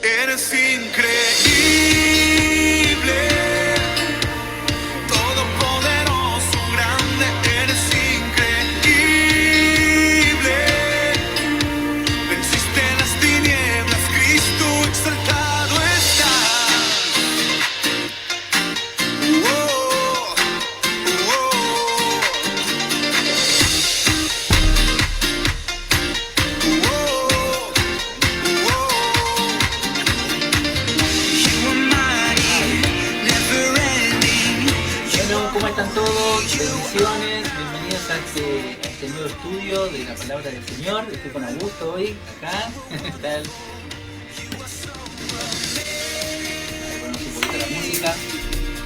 Eres increíble, todopoderoso, grande, eres increíble. Venciste las tinieblas, Cristo exaltado está. ¿Cómo están todos? Bendiciones, bienvenidos a este nuevo estudio de la palabra del Señor. Estoy con Augusto hoy, acá. ¿Qué tal? Ahí ponemos un poquito la música.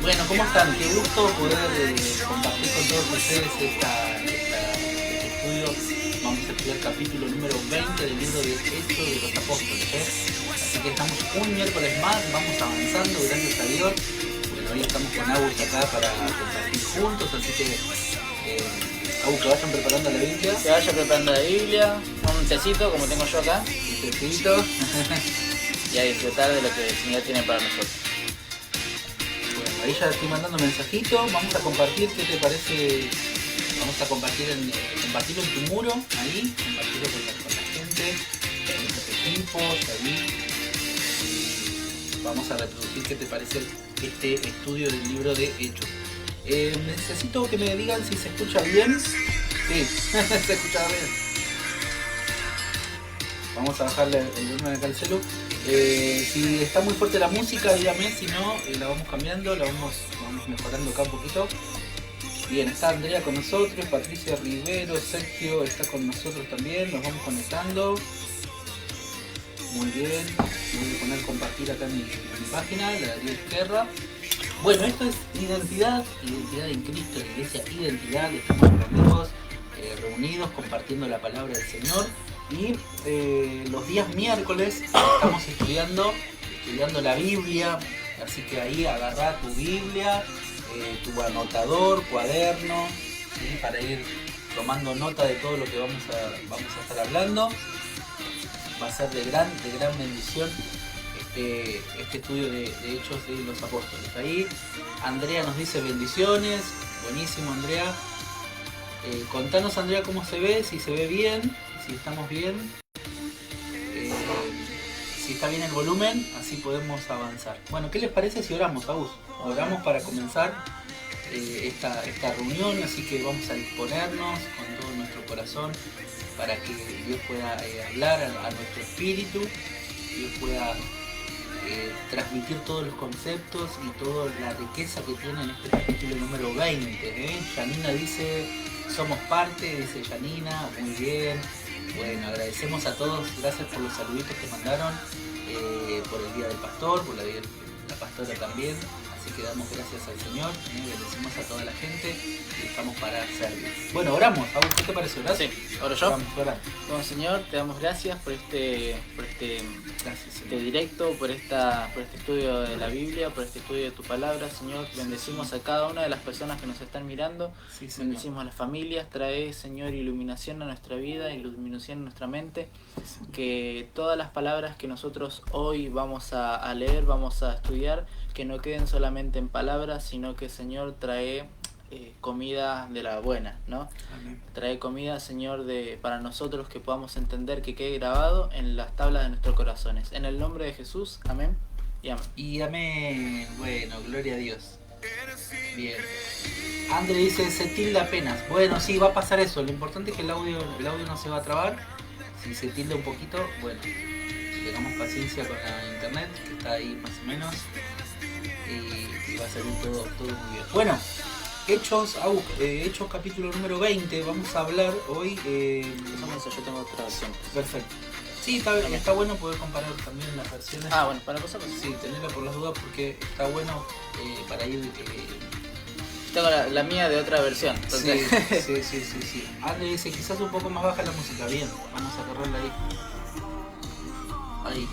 Bueno, ¿cómo están? Qué gusto poder compartir con todos ustedes este estudio. Vamos a estudiar el capítulo número 20 del libro de Hechos de los Apóstoles. Así que estamos un miércoles más, vamos avanzando, gracias a Dios. Hoy estamos con Agus acá para compartir juntos, así que Agus, que vayan preparando la Biblia. Que vaya preparando la Biblia, un tecito como tengo yo acá. Un tecito. Y a disfrutar de lo que el Señor tiene para nosotros. Bueno, ahí ya estoy mandando mensajitos, vamos a compartir, ¿qué te parece? Vamos a compartirlo en tu muro, ahí, compartirlo con la gente, con los equipos, ahí. Vamos a reproducir qué te parece este estudio del libro de Hechos. Necesito que me digan si se escucha bien. Sí, se escucha bien. Vamos a bajarle el volumen acá al celu. Si está muy fuerte la música, dígame, si no, la vamos cambiando, la vamos mejorando acá un poquito. Bien, está Andrea con nosotros, Patricia Rivero, Sergio está con nosotros también, nos vamos conectando. Muy bien, voy a poner compartir acá en mi página, la de Darío Esquerra. Bueno, esto es identidad en Cristo, la iglesia identidad, estamos amigos reunidos compartiendo la palabra del Señor y los días miércoles estamos estudiando la Biblia, así que ahí agarrá tu Biblia, tu anotador, cuaderno, ¿sí? Para ir tomando nota de todo lo que vamos a estar hablando. Va a ser de gran bendición este estudio de Hechos de los Apóstoles. Ahí Andrea nos dice bendiciones, buenísimo Andrea. Contanos Andrea cómo se ve, si se ve bien, si estamos bien, si está bien el volumen, así podemos avanzar. Bueno, ¿qué les parece si oramos, Agus? Oramos para comenzar esta reunión, así que vamos a disponernos con todo nuestro corazón para que Dios pueda hablar a nuestro espíritu, Dios pueda transmitir todos los conceptos y toda la riqueza que tiene en este capítulo número 20. Janina dice, somos parte, dice Janina, muy bien. Bueno, agradecemos a todos, gracias por los saluditos que mandaron, por el Día del Pastor, por la pastora también. Así que damos gracias al Señor, bendecimos a toda la gente y estamos para servir. Bueno, oramos. ¿Qué te parece? ¿Orás? Sí, oro yo. Oramos. Bueno, Señor, te damos gracias por este directo, por este estudio de la Biblia, por este estudio de tu palabra, Señor. Bendecimos a cada una de las personas que nos están mirando. Sí, bendecimos a las familias. Trae, Señor, iluminación a nuestra vida, iluminación a nuestra mente. Sí. Que todas las palabras que nosotros hoy vamos a leer, vamos a estudiar, que no queden solamente en palabras, sino que, Señor, trae comida de la buena, ¿no? Amén. Trae comida, Señor, para nosotros, que podamos entender, que quede grabado en las tablas de nuestros corazones. En el nombre de Jesús, amén y amén. Y amén. Bueno, gloria a Dios. Bien. Andre dice, se tilda apenas. Bueno, sí, va a pasar eso. Lo importante es que el audio no se va a trabar. Si se tilda un poquito, bueno, tengamos paciencia con la internet, que está ahí más o menos. Y va a salir todo muy bien. Bueno, Hechos capítulo número 20, vamos a hablar hoy. Yo tengo otra versión. Perfecto. Sí, está bueno poder comparar también las versiones. Ah, bueno, para nosotros. Sí, tenerla por las dudas porque está bueno para ir. Tengo la mía de otra versión. Entonces... Sí. Andre dice, quizás un poco más baja la música. Bien, vamos a agarrarla ahí.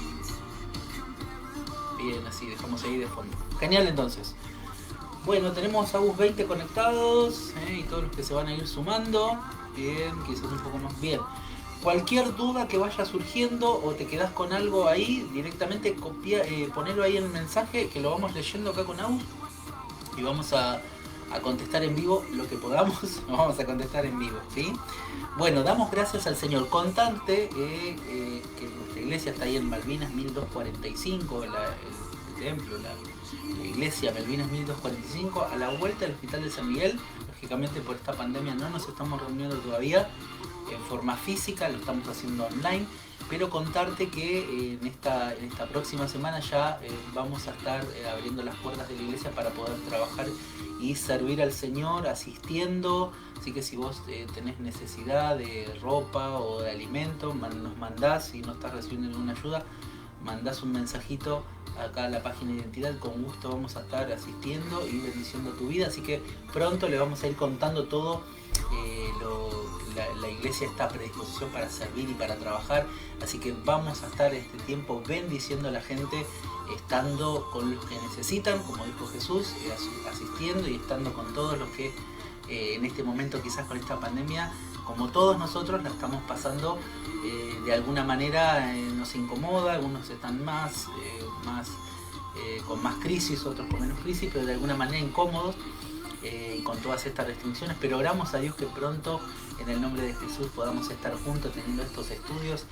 Bien, así, dejamos ahí de fondo. Genial, entonces. Bueno, tenemos a 20 conectados y todos los que se van a ir sumando. Bien, quizás un poco más. Bien. Cualquier duda que vaya surgiendo o te quedás con algo ahí, directamente ponelo ahí en el mensaje que lo vamos leyendo acá con Agus y vamos a contestar en vivo lo que podamos, vamos a contestar en vivo, ¿sí? Bueno, damos gracias al Señor. Contante que nuestra iglesia está ahí en Malvinas 1245, el templo, la iglesia Malvinas 1245, a la vuelta del Hospital de San Miguel. Lógicamente por esta pandemia no nos estamos reuniendo todavía en forma física, lo estamos haciendo online, pero contarte que en esta próxima semana ya vamos a estar abriendo las puertas de la iglesia para poder trabajar y servir al Señor asistiendo. Así que si vos tenés necesidad de ropa o de alimento, nos mandás. Si no estás recibiendo ninguna ayuda, mandás un mensajito acá a la página de identidad. Con gusto vamos a estar asistiendo y bendiciendo tu vida. Así que pronto le vamos a ir contando todo. La iglesia está a predisposición para servir y para trabajar, así que vamos a estar este tiempo bendiciendo a la gente, estando con los que necesitan, como dijo Jesús, asistiendo y estando con todos los que en este momento, quizás con esta pandemia, como todos nosotros la estamos pasando de alguna manera, nos incomoda. Algunos están con más crisis, otros con menos crisis, pero de alguna manera incómodos con todas estas restricciones, pero oramos a Dios que pronto en el nombre de Jesús podamos estar juntos teniendo estos estudios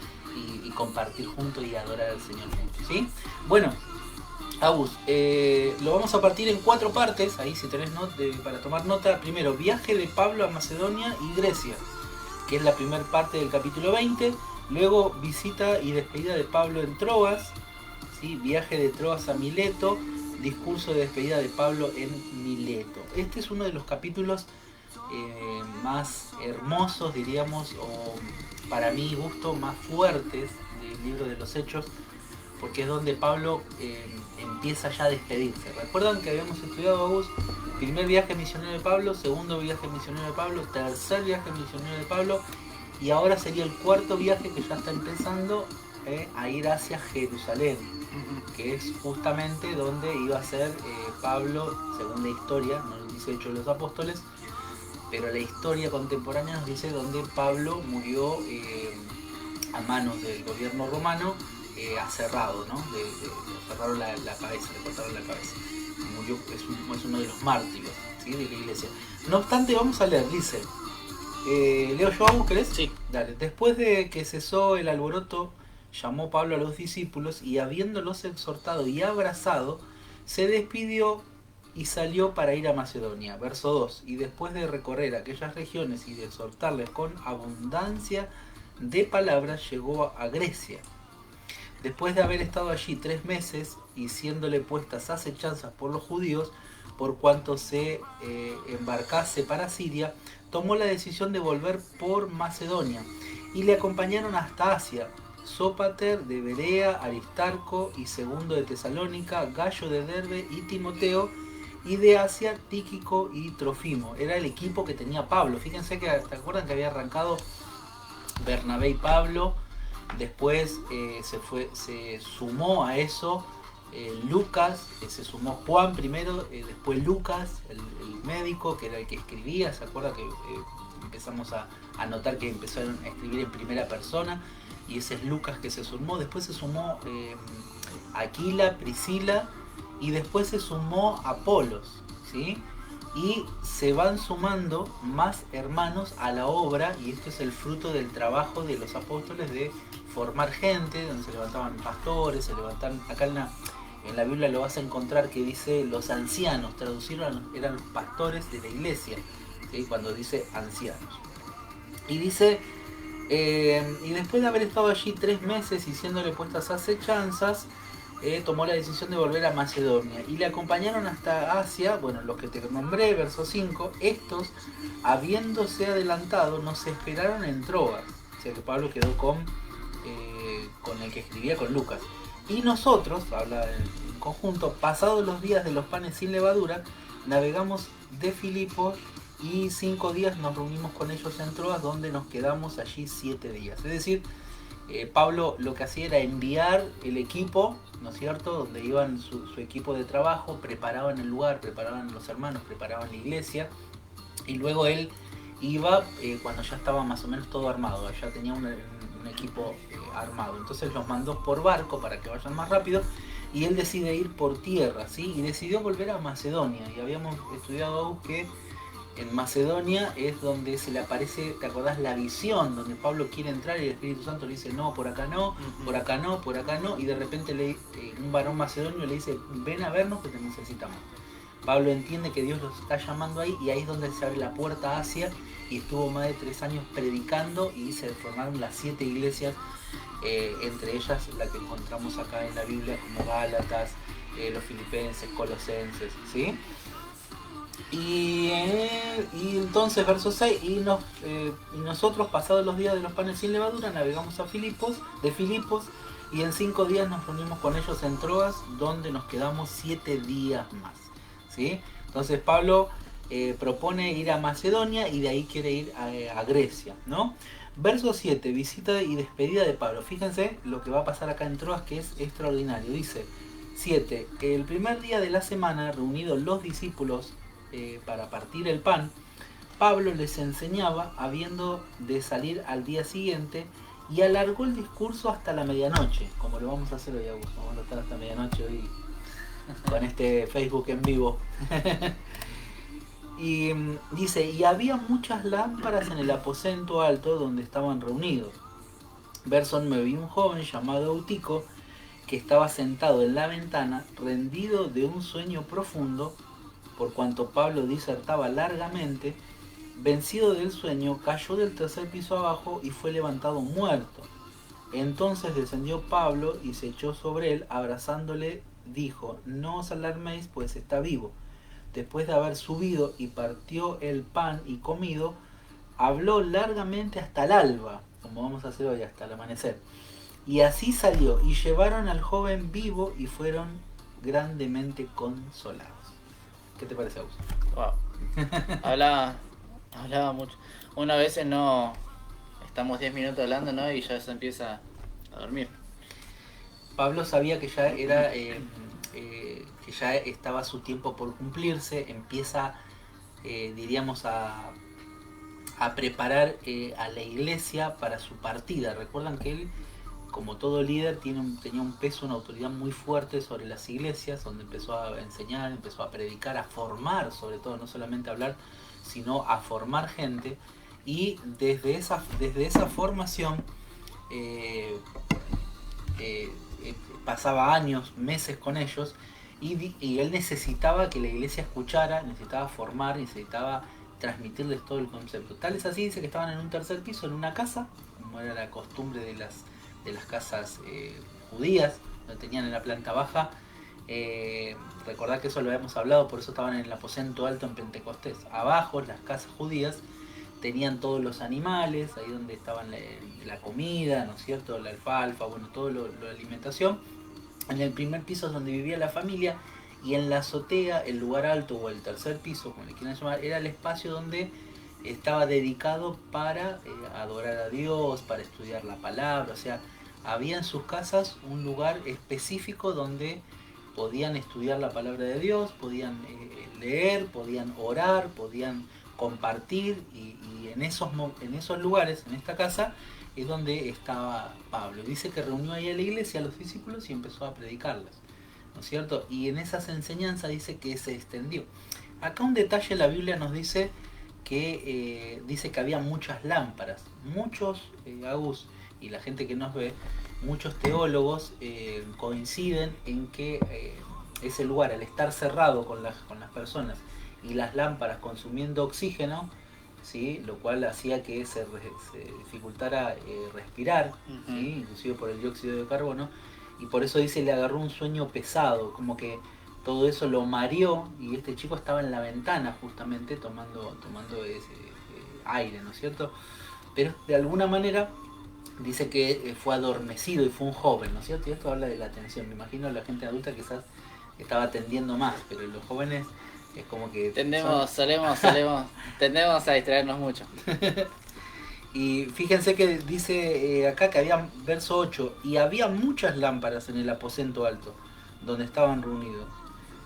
y compartir juntos y adorar al Señor juntos, ¿sí? Bueno, Agus, lo vamos a partir en 4 partes, ahí si tenés para tomar nota. Primero, viaje de Pablo a Macedonia y Grecia, que es la primera parte del capítulo 20. Luego, visita y despedida de Pablo en Troas, ¿sí? Viaje de Troas a Mileto, discurso de despedida de Pablo en Mileto. Este es uno de los capítulos más hermosos, diríamos, o para mi gusto más fuertes del libro de los Hechos, porque es donde Pablo empieza ya a despedirse. ¿Recuerdan que habíamos estudiado, Agus? Primer viaje misionero de Pablo, segundo viaje misionero de Pablo, tercer viaje misionero de Pablo, y ahora sería el cuarto viaje que ya está empezando a ir hacia Jerusalén, que es justamente donde iba a ser Pablo, según la historia, no nos dice Hechos de los Apóstoles, pero la historia contemporánea nos dice donde Pablo murió a manos del gobierno romano, aserrado, ¿no? Le cerraron la cabeza, le cortaron la cabeza. Murió, es uno de los mártires, ¿sí? De la iglesia. No obstante, vamos a leer, dice, ¿leo yo, Agus, querés? Sí. Dale. Después de que cesó el alboroto, llamó Pablo a los discípulos y, habiéndolos exhortado y abrazado, se despidió y salió para ir a Macedonia. Verso 2. Y después de recorrer aquellas regiones y de exhortarles con abundancia de palabras, llegó a Grecia. Después de haber estado allí 3 meses y siéndole puestas acechanzas por los judíos, por cuanto se embarcase para Siria, tomó la decisión de volver por Macedonia y le acompañaron hasta Asia Sópater de Berea, Aristarco y Segundo de Tesalónica, Gallo de Derbe y Timoteo, y de Asia Tíquico y Trofimo. Era el equipo que tenía Pablo. Fíjense que, ¿te acuerdan que había arrancado Bernabé y Pablo? Después se sumó a eso Lucas, se sumó Juan primero, después Lucas, el médico, que era el que escribía. ¿Se acuerdan que empezamos a notar que empezaron a escribir en primera persona? Y ese es Lucas que se sumó. Después se sumó Aquila, Priscila, y después se sumó Apolos, ¿sí? Y se van sumando más hermanos a la obra, y esto es el fruto del trabajo de los apóstoles de formar gente, donde se levantaban pastores, se levantaban, acá en la Biblia lo vas a encontrar que dice los ancianos, traducieron, eran los pastores de la iglesia, ¿sí? Cuando dice ancianos. Y dice, y después de haber estado allí 3 meses y siéndole puestas acechanzas, tomó la decisión de volver a Macedonia y le acompañaron hasta Asia, bueno, los que te nombré, verso 5, estos, habiéndose adelantado, nos esperaron en Troas, o sea que Pablo quedó con el que escribía, con Lucas, y nosotros, habla en conjunto, pasados los días de los panes sin levadura, navegamos de Filipos y 5 días nos reunimos con ellos en Troas, donde nos quedamos allí 7 días, es decir, Pablo lo que hacía era enviar el equipo, ¿no es cierto?, donde iban su equipo de trabajo, preparaban el lugar, preparaban los hermanos, preparaban la iglesia, y luego él iba cuando ya estaba más o menos todo armado, ya tenía un equipo armado. Entonces los mandó por barco para que vayan más rápido y él decide ir por tierra, ¿sí? Y decidió volver a Macedonia. Y habíamos estudiado que en Macedonia es donde se le aparece, ¿te acordás? La visión, donde Pablo quiere entrar y el Espíritu Santo le dice no, por acá no, por acá no, por acá no, y de repente un varón macedonio le dice ven a vernos que te necesitamos. Pablo entiende que Dios los está llamando ahí y ahí es donde se abre la puerta a Asia y estuvo más de 3 años predicando y se formaron las 7 iglesias, entre ellas la que encontramos acá en la Biblia como Gálatas, los Filipenses, Colosenses, ¿sí? Y entonces verso 6, y nosotros pasados los días de los panes sin levadura navegamos a Filipos, y en 5 días nos reunimos con ellos en Troas, donde nos quedamos 7 días más, ¿sí? Entonces Pablo propone ir a Macedonia y de ahí quiere ir a Grecia, ¿no? Verso 7, visita y despedida de Pablo. Fíjense lo que va a pasar acá en Troas, que es extraordinario. Dice 7, el primer día de la semana, reunidos los discípulos para partir el pan, Pablo les enseñaba habiendo de salir al día siguiente y alargó el discurso hasta la medianoche, como lo vamos a hacer hoy, Augusto. Vamos a estar hasta medianoche hoy con este Facebook en vivo. Y dice, y había muchas lámparas en el aposento alto donde estaban reunidos. Verso 9, vi un joven llamado Eutico que estaba sentado en la ventana, rendido de un sueño profundo, por cuanto Pablo disertaba largamente. Vencido del sueño, cayó del 3er piso abajo y fue levantado muerto. Entonces descendió Pablo y se echó sobre él, abrazándole, dijo, no os alarméis, pues está vivo. Después de haber subido y partió el pan y comido, habló largamente hasta el alba, como vamos a hacer hoy, hasta el amanecer. Y así salió, y llevaron al joven vivo y fueron grandemente consolados. ¿Qué te parece, Augusto? Wow. Hablaba mucho. Una vez no estamos 10 minutos hablando, ¿no? Y ya se empieza a dormir. Pablo sabía que ya era que ya estaba su tiempo por cumplirse, empieza, diríamos, a preparar a la iglesia para su partida. Recuerdan que él, como todo líder, tenía un peso, una autoridad muy fuerte sobre las iglesias, donde empezó a enseñar, empezó a predicar, a formar, sobre todo, no solamente a hablar, sino a formar gente. Y desde esa formación pasaba años, meses con ellos, y él necesitaba que la iglesia escuchara, necesitaba formar, necesitaba transmitirles todo el concepto. Tal es así, dice que estaban en un 3er piso, en una casa, como era la costumbre de las casas judías, donde tenían en la planta baja. Recordad que eso lo habíamos hablado, por eso estaban en el aposento alto en Pentecostés. Abajo, las casas judías tenían todos los animales, ahí donde estaban la comida, ¿no es cierto? La alfalfa, bueno, todo lo de alimentación. En el primer piso es donde vivía la familia, y en la azotea, el lugar alto o el 3er piso, como le quieran llamar, era el espacio donde estaba dedicado para adorar a Dios, para estudiar la palabra. O sea, había en sus casas un lugar específico donde podían estudiar la palabra de Dios, podían leer, podían orar, podían compartir, y en esos lugares, en esta casa, es donde estaba Pablo. Dice que reunió ahí a la iglesia, a los discípulos, y empezó a predicarles, ¿no es cierto? Y en esas enseñanzas dice que se extendió. Acá un detalle, la Biblia nos dice que había muchas lámparas. Muchos, Agus, y la gente que nos ve, muchos teólogos coinciden en que ese lugar, al estar cerrado con las personas y las lámparas consumiendo oxígeno, ¿sí? Lo cual hacía que se dificultara respirar, ¿sí? Inclusive por el dióxido de carbono, y por eso dice le agarró un sueño pesado, como que todo eso lo mareó, y este chico estaba en la ventana justamente tomando ese aire, ¿no es cierto? Pero de alguna manera dice que fue adormecido y fue un joven, ¿no es cierto? Y esto habla de la atención. Me imagino a la gente adulta quizás estaba atendiendo más, pero los jóvenes es como que tendemos a distraernos mucho. Y fíjense que dice acá que había, verso 8, y había muchas lámparas en el aposento alto donde estaban reunidos.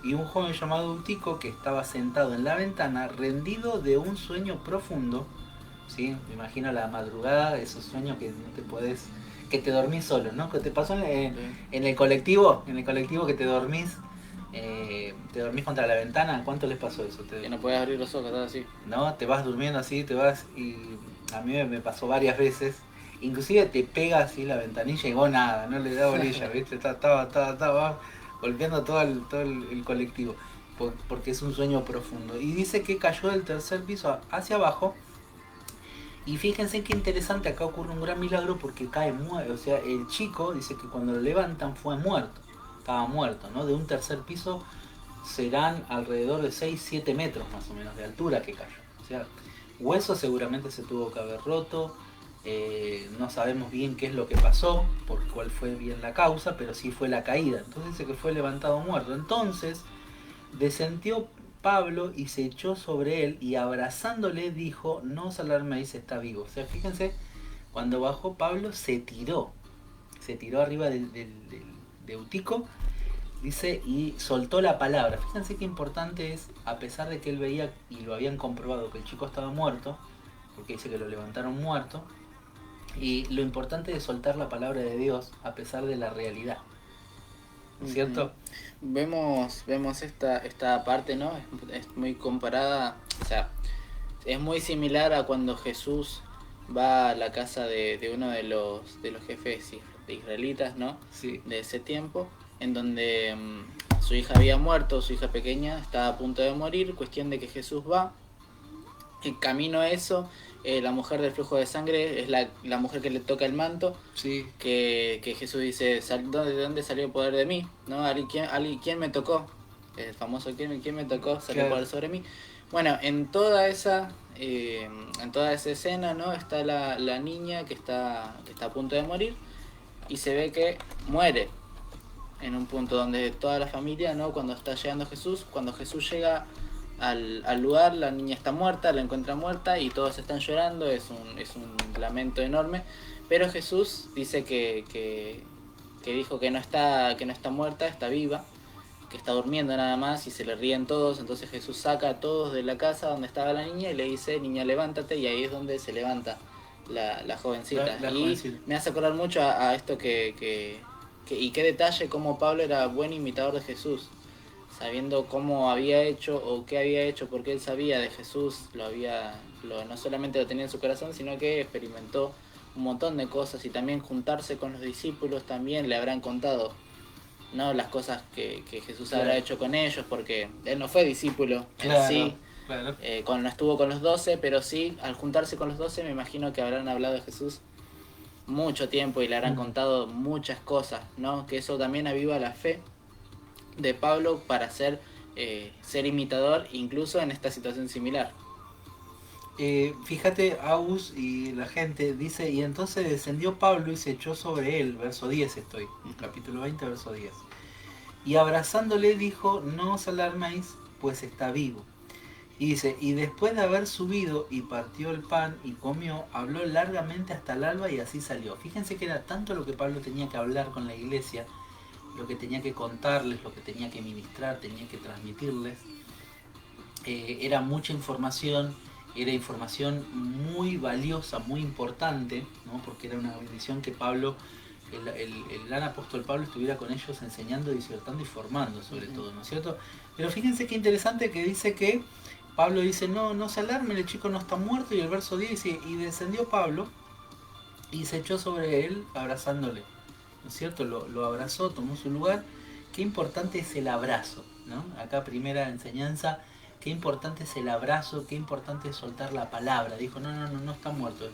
y un joven llamado Eutico que estaba sentado en la ventana, rendido de un sueño profundo, ¿sí? Me imagino a la madrugada, esos sueños que no te podés, que te dormís solo, ¿no? Que te pasó en el colectivo que te dormís contra la ventana. ¿Cuánto les pasó eso? Que no puedes abrir los ojos, estás así. ¿No? Te vas durmiendo así, te vas, y a mí me pasó varias veces. Inclusive te pega así la ventanilla y vos nada, no le da bolilla, ¿viste? Estaba golpeando todo el colectivo, porque es un sueño profundo. Y dice que cayó del tercer piso hacia abajo. Y fíjense qué interesante, acá ocurre un gran milagro porque cae muerto. O sea, el chico dice que cuando lo levantan fue muerto, estaba muerto, ¿no? De un tercer piso serán alrededor de 6-7 metros más o menos de altura que cayó. O sea, hueso seguramente se tuvo que haber roto. No sabemos bien qué es lo que pasó, por cuál fue bien la causa, pero sí fue la caída. Entonces dice que fue levantado muerto. Entonces descendió Pablo y se echó sobre él y abrazándole dijo: no os alarméis, está vivo. O sea, fíjense, cuando bajó Pablo se tiró arriba de Eutico, dice, y soltó la palabra. Fíjense qué importante es, a pesar de que él veía y lo habían comprobado que el chico estaba muerto, porque dice que lo levantaron muerto, y lo importante es soltar la palabra de Dios a pesar de la realidad, ¿no es cierto? Vemos esta parte, ¿no? Es muy comparada, o sea, es muy similar a cuando Jesús va a la casa de uno de los jefes de israelitas, ¿no? Sí. De ese tiempo, en donde su hija había muerto, su hija pequeña estaba a punto de morir, cuestión de que Jesús va, en camino a eso, la mujer del flujo de sangre es la mujer que le toca el manto, Sí. que Jesús dice: ¿de dónde salió el poder de mí? ¿No? ¿Quién me tocó? El famoso ¿quién me tocó? Salió el poder sobre mí. Bueno, en toda esa escena, ¿no? Está la niña que está a punto de morir y se ve que muere en un punto donde toda la familia, ¿no? Cuando está llegando Jesús, cuando Jesús llega al lugar, la niña está muerta, la encuentra muerta y todos están llorando, es un lamento enorme, pero Jesús dice que dijo que no está muerta, está viva, que está durmiendo nada más, y se le ríen todos. Entonces Jesús saca a todos de la casa donde estaba la niña y le dice: niña, levántate, y ahí es donde se levanta la jovencita. La y jovencita. me hace acordar mucho a esto y qué detalle, cómo Pablo era buen imitador de Jesús, sabiendo cómo había hecho o qué había hecho, porque él sabía de Jesús, no solamente lo tenía en su corazón, sino que experimentó un montón de cosas, y también juntarse con los discípulos también le habrán contado, ¿no? Las cosas que Jesús habrá hecho con ellos, porque él no fue discípulo en sí, no estuvo con los 12, pero sí, al juntarse con los 12 me imagino que habrán hablado de Jesús mucho tiempo y le habrán contado muchas cosas, ¿no? Que eso también aviva la fe de Pablo para ser imitador incluso en esta situación similar. Fíjate, Agus y la gente dice: y entonces descendió Pablo y se echó sobre él, verso 10 estoy, capítulo 20, verso 10. Y abrazándole dijo: no os alarméis, pues está vivo. Y dice: y después de haber subido y partió el pan y comió, habló largamente hasta el alba y así salió. Fíjense que era tanto lo que Pablo tenía que hablar con la iglesia, lo que tenía que contarles, lo que tenía que ministrar, tenía que transmitirles. Era mucha información, era información muy valiosa, muy importante, ¿no? Porque era una bendición que Pablo, el gran apóstol Pablo, estuviera con ellos enseñando, disertando y formando sobre todo, ¿no es cierto? Pero fíjense qué interesante que dice que Pablo dice: no se alarmen, el chico no está muerto, y el verso 10 dice: y descendió Pablo y se echó sobre él abrazándole, ¿no es cierto? Lo abrazó, tomó su lugar. Qué importante es el abrazo, ¿no? Acá primera enseñanza, qué importante es el abrazo, qué importante es soltar la palabra. Dijo: no está muerto,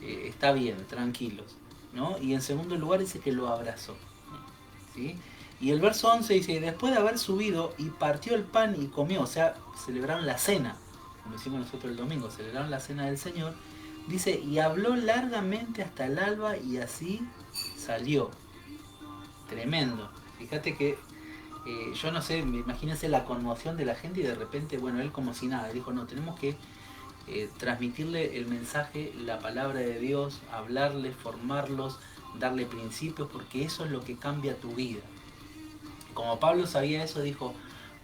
está bien, tranquilos, ¿no? Y en segundo lugar dice que lo abrazó, ¿sí? Y el verso 11 dice: después de haber subido y partió el pan y comió, o sea, celebraron la cena, como decimos nosotros el domingo, celebraron la cena del Señor. Dice: y habló largamente hasta el alba y así salió. Tremendo. Fíjate que yo no sé, imagínense la conmoción de la gente, y de repente, bueno, él como si nada, dijo: no, tenemos que transmitirle el mensaje, la palabra de Dios, hablarle, formarlos, darle principios, porque eso es lo que cambia tu vida. como Pablo sabía eso, dijo,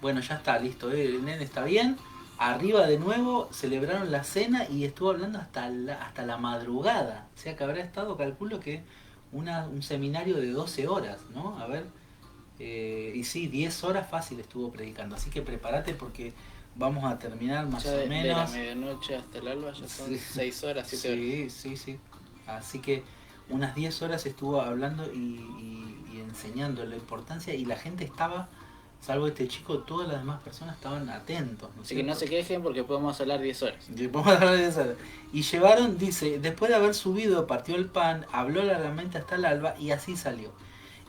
bueno, ya está, listo, el nene está bien. Arriba de nuevo, celebraron la cena y estuvo hablando hasta la madrugada. O sea que habrá estado, calculo que un seminario de 12 horas, ¿no? A ver, y sí, 10 horas fácil estuvo predicando. Así que prepárate porque vamos a terminar más Ya o de menos. la medianoche hasta el alba ya son Sí. 6 horas, 7 horas. Sí. Así que unas 10 horas estuvo hablando y enseñando la importancia y la gente estaba, salvo este chico, todas las demás personas estaban atentos. ¿No es Así que no cierto? se quejen porque podemos hablar 10 horas. Y vamos a hablar de eso. Y llevaron, dice, después de haber subido, partió el pan, habló largamente hasta el alba y así salió.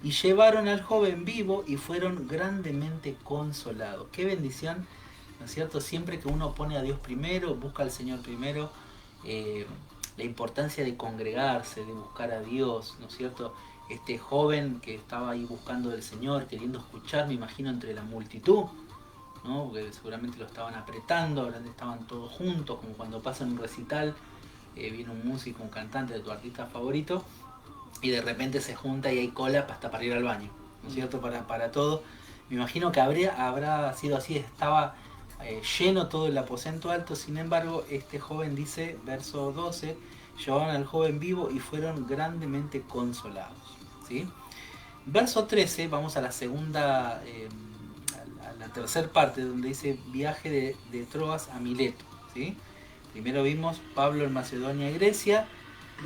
Y llevaron al joven vivo y fueron grandemente consolados. Qué bendición, ¿no es cierto? Siempre que uno pone a Dios primero, busca al Señor primero, la importancia de congregarse, de buscar a Dios, ¿no es cierto? Este joven que estaba ahí buscando del Señor, queriendo escuchar, me imagino, entre la multitud, ¿no? Porque seguramente lo estaban apretando, ahora estaban todos juntos, como cuando pasa en un recital, viene un músico, un cantante de tu artista favorito, y de repente se junta y hay cola hasta para ir al baño, ¿no es cierto? Para todo. Me imagino que habrá sido así, estaba lleno todo el aposento alto. Sin embargo, este joven dice, verso 12, llevaron al joven vivo y fueron grandemente consolados, ¿sí? Verso 13, vamos a la segunda, a la tercera parte, donde dice viaje de Troas a Mileto, ¿sí? Primero vimos Pablo en Macedonia y Grecia,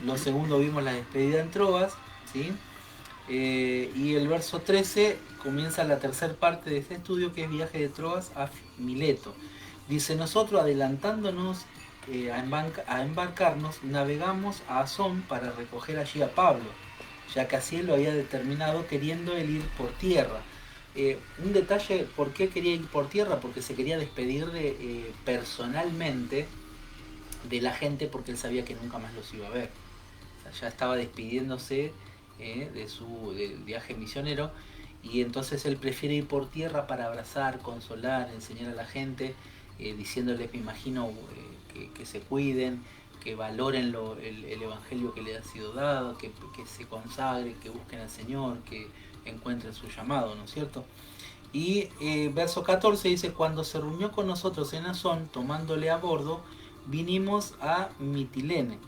lo segundo vimos la despedida en Troas, ¿sí? Y el verso 13 comienza la tercera parte de este estudio, que es viaje de Troas a Mileto. Dice, nosotros adelantándonos a embarcarnos, navegamos a Asón para recoger allí a Pablo, ya que así él lo había determinado, queriendo él ir por tierra. Un detalle, ¿por qué quería ir por tierra? Porque se quería despedir personalmente de la gente, porque él sabía que nunca más los iba a ver. O sea, ya estaba despidiéndose del viaje misionero, y entonces él prefiere ir por tierra para abrazar, consolar, enseñar a la gente, diciéndoles, me imagino, que se cuiden, que valoren el evangelio que les ha sido dado, que se consagren, que busquen al Señor, que encuentren su llamado, ¿no es cierto? Y verso 14 dice, cuando se reunió con nosotros en Asón, tomándole a bordo, vinimos a Mitilene.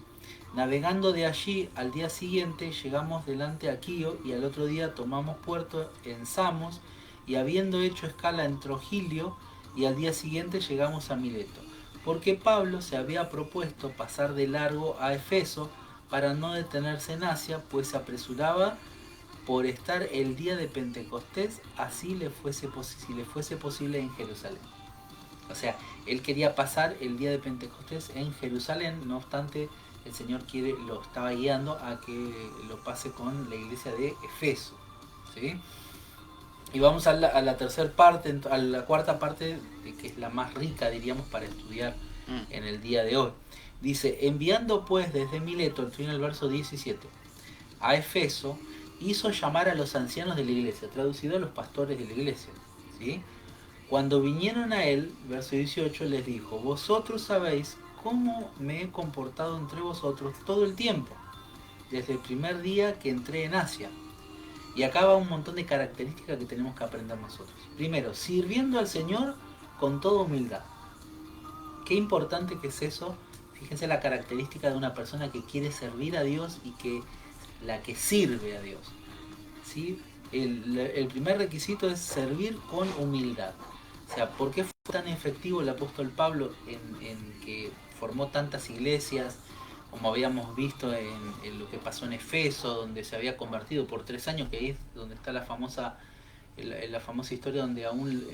Navegando de allí, al día siguiente llegamos delante a Quío, y al otro día tomamos puerto en Samos, y habiendo hecho escala en Trogilio, y al día siguiente llegamos a Mileto, porque Pablo se había propuesto pasar de largo a Efeso para no detenerse en Asia, pues se apresuraba por estar el día de Pentecostés, así si le fuese posible, en Jerusalén. O sea, él quería pasar el día de Pentecostés en Jerusalén, no obstante, el Señor lo estaba guiando a que lo pase con la iglesia de Efeso, ¿sí? Y vamos a la tercera parte, a la cuarta parte, que es la más rica, diríamos, para estudiar en el día de hoy. Dice, enviando pues desde Mileto, estoy en el verso 17, a Efeso, hizo llamar a los ancianos de la iglesia, traducido a los pastores de la iglesia, ¿sí? Cuando vinieron a él, verso 18, les dijo, vosotros sabéis cómo me he comportado entre vosotros todo el tiempo, desde el primer día que entré en Asia. Y acá va un montón de características que tenemos que aprender nosotros. Primero, sirviendo al Señor con toda humildad. Qué importante que es eso. Fíjense la característica de una persona que quiere servir a Dios y la que sirve a Dios, ¿sí? El primer requisito es servir con humildad. O sea, ¿por qué fue tan efectivo el apóstol Pablo en que formó tantas iglesias, como habíamos visto en lo que pasó en Efeso, donde se había convertido por 3 años, que es donde está la famosa historia donde aún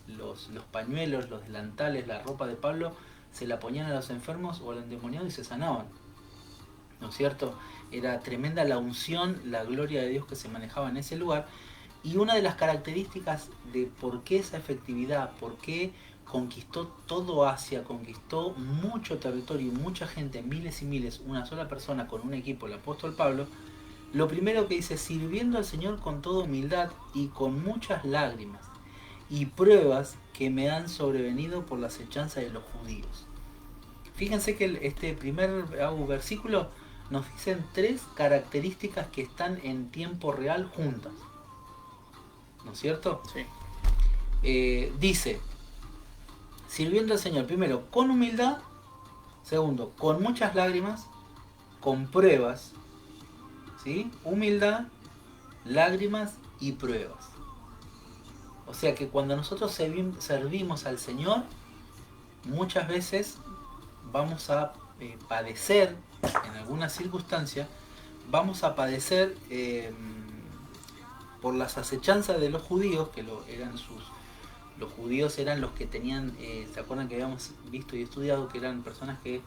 los pañuelos, los delantales, la ropa de Pablo se la ponían a los enfermos o al endemoniado y se sanaban, ¿no es cierto? Era tremenda la unción, la gloria de Dios que se manejaba en ese lugar. Y una de las características de por qué esa efectividad, por qué conquistó todo Asia, conquistó mucho territorio, mucha gente, miles y miles, una sola persona con un equipo, el apóstol Pablo, lo primero que dice, sirviendo al Señor con toda humildad y con muchas lágrimas y pruebas que me han sobrevenido por la acechanza de los judíos. Fíjense que este primer versículo nos dicen 3 características que están en tiempo real juntas. ¿no es cierto? Sí. Dice, sirviendo al Señor, primero, con humildad, segundo, con muchas lágrimas, con pruebas, ¿sí? Humildad, lágrimas y pruebas. O sea que cuando nosotros servimos al Señor, muchas veces vamos a padecer, en alguna circunstancia, vamos a padecer por las acechanzas de los judíos, que los judíos eran los que tenían, ¿se acuerdan que habíamos visto y estudiado que eran personas que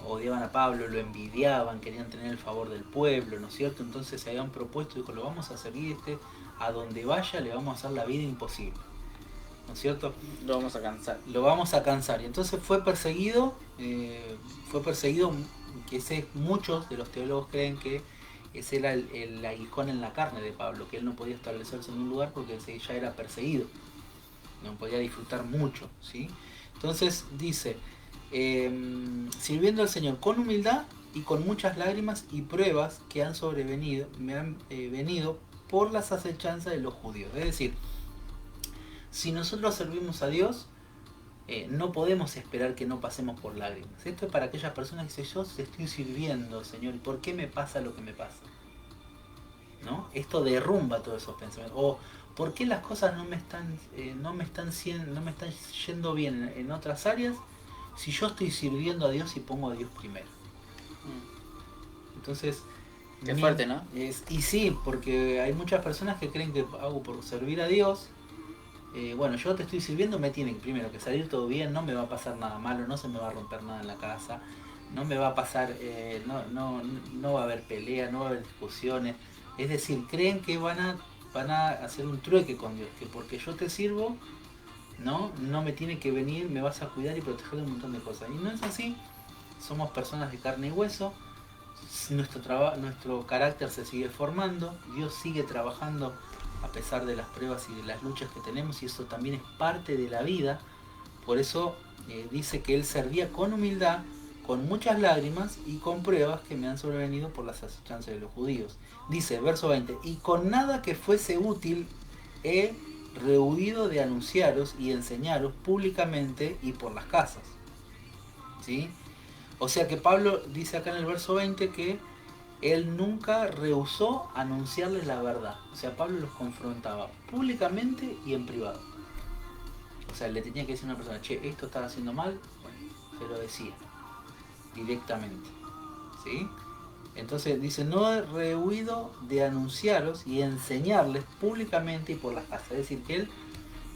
odiaban a Pablo, lo envidiaban, querían tener el favor del pueblo, ¿no es cierto? Entonces se habían propuesto, dijo, lo vamos a servir a donde vaya, le vamos a hacer la vida imposible, ¿no es cierto? Lo vamos a cansar. Lo vamos a cansar. Y entonces fue perseguido, que muchos de los teólogos creen que ese era el aguijón en la carne de Pablo, que él no podía establecerse en un lugar porque ya era perseguido, no podía disfrutar mucho, ¿sí? Entonces dice, sirviendo al Señor con humildad y con muchas lágrimas y pruebas que han sobrevenido, me han venido por las acechanzas de los judíos. Es decir, si nosotros servimos a Dios, no podemos esperar que no pasemos por lágrimas. Esto es para aquellas personas que dicen, yo te estoy sirviendo, Señor, ¿por qué me pasa lo que me pasa? ¿No? Esto derrumba todos esos pensamientos. O ¿por qué las cosas no me están yendo bien en otras áreas si yo estoy sirviendo a Dios y pongo a Dios primero? Entonces, qué fuerte, ¿no? Y sí, porque hay muchas personas que creen que hago por servir a Dios. Bueno, yo te estoy sirviendo, me tiene primero que salir todo bien, no me va a pasar nada malo, no se me va a romper nada en la casa, no me va a pasar, no va a haber pelea, no va a haber discusiones. Es decir, creen que van a hacer un trueque con Dios, que porque yo te sirvo, no me tiene que venir, me vas a cuidar y proteger de un montón de cosas. Y no es así, somos personas de carne y hueso, nuestro carácter se sigue formando, Dios sigue trabajando a pesar de las pruebas y de las luchas que tenemos, y eso también es parte de la vida. Por eso dice que él servía con humildad, con muchas lágrimas y con pruebas que me han sobrevenido por las acechanzas de los judíos. Dice, verso 20, y con nada que fuese útil he rehuido de anunciaros y enseñaros públicamente y por las casas. ¿Sí? O sea que Pablo dice acá en el verso 20 que él nunca rehusó anunciarles la verdad. O sea, Pablo los confrontaba públicamente y en privado. O sea, le tenía que decir a una persona, che, esto estaba haciendo mal, bueno, se lo decía directamente. ¿Sí? Entonces dice, no he rehuido de anunciaros y enseñarles públicamente y por las casas. Es decir, que él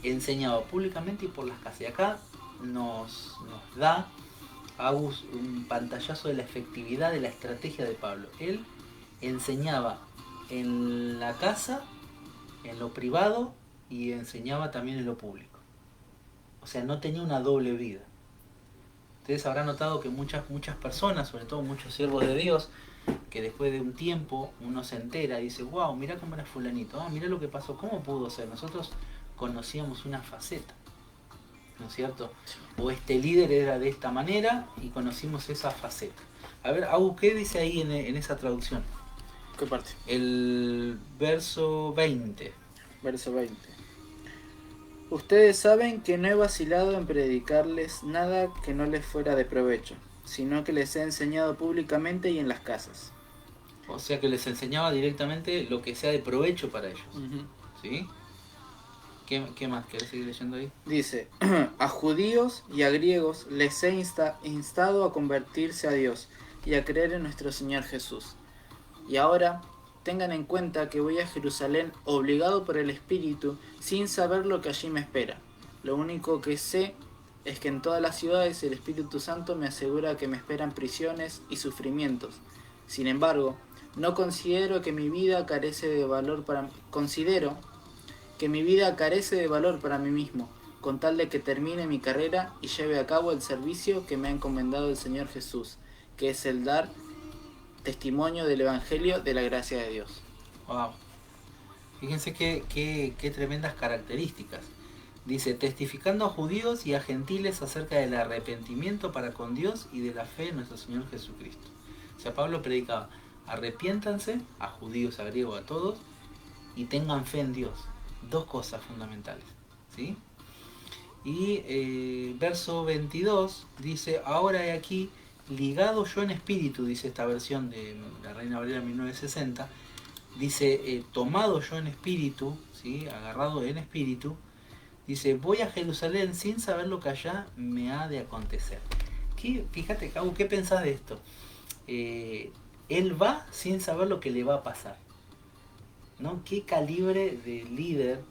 enseñaba públicamente y por las casas. Y acá nos da Agus un pantallazo de la efectividad de la estrategia de Pablo. Él enseñaba en la casa, en lo privado, y enseñaba también en lo público. O sea, no tenía una doble vida. Ustedes habrán notado que muchas personas, sobre todo muchos siervos de Dios, que después de un tiempo uno se entera y dice, wow, mirá cómo era fulanito, mirá lo que pasó, cómo pudo ser. Nosotros conocíamos una faceta, ¿no es cierto? O este líder era de esta manera y conocimos esa faceta. A ver, Agus, ¿qué dice ahí en esa traducción? ¿Qué parte? El verso 20. Verso 20. Ustedes saben que no he vacilado en predicarles nada que no les fuera de provecho, sino que les he enseñado públicamente y en las casas. O sea que les enseñaba directamente lo que sea de provecho para ellos. ¿Sí? ¿Qué más? ¿Querés seguir leyendo ahí? Dice, a judíos y a griegos les he instado a convertirse a Dios y a creer en nuestro Señor Jesús. Y ahora tengan en cuenta que voy a Jerusalén obligado por el Espíritu sin saber lo que allí me espera. Lo único que sé es que en todas las ciudades el Espíritu Santo me asegura que me esperan prisiones y sufrimientos. Sin embargo, no considero que mi vida carece de valor para mí mismo, con tal de que termine mi carrera y lleve a cabo el servicio que me ha encomendado el Señor Jesús, que es el dar testimonio del Evangelio de la gracia de Dios. Wow. Fíjense qué tremendas características. Dice, testificando a judíos y a gentiles acerca del arrepentimiento para con Dios y de la fe en nuestro Señor Jesucristo. O sea, Pablo predicaba, arrepiéntanse, a judíos, a griegos, a todos, y tengan fe en Dios. dos cosas fundamentales, ¿sí? Y verso 22 dice, ahora he aquí, ligado yo en espíritu, dice esta versión de la Reina Valera 1960, dice, tomado yo en espíritu, ¿sí? Agarrado en espíritu, dice, voy a Jerusalén sin saber lo que allá me ha de acontecer. Fíjate, Cabo, ¿qué pensás de esto? Él va sin saber lo que le va a pasar, ¿no? Qué calibre de líder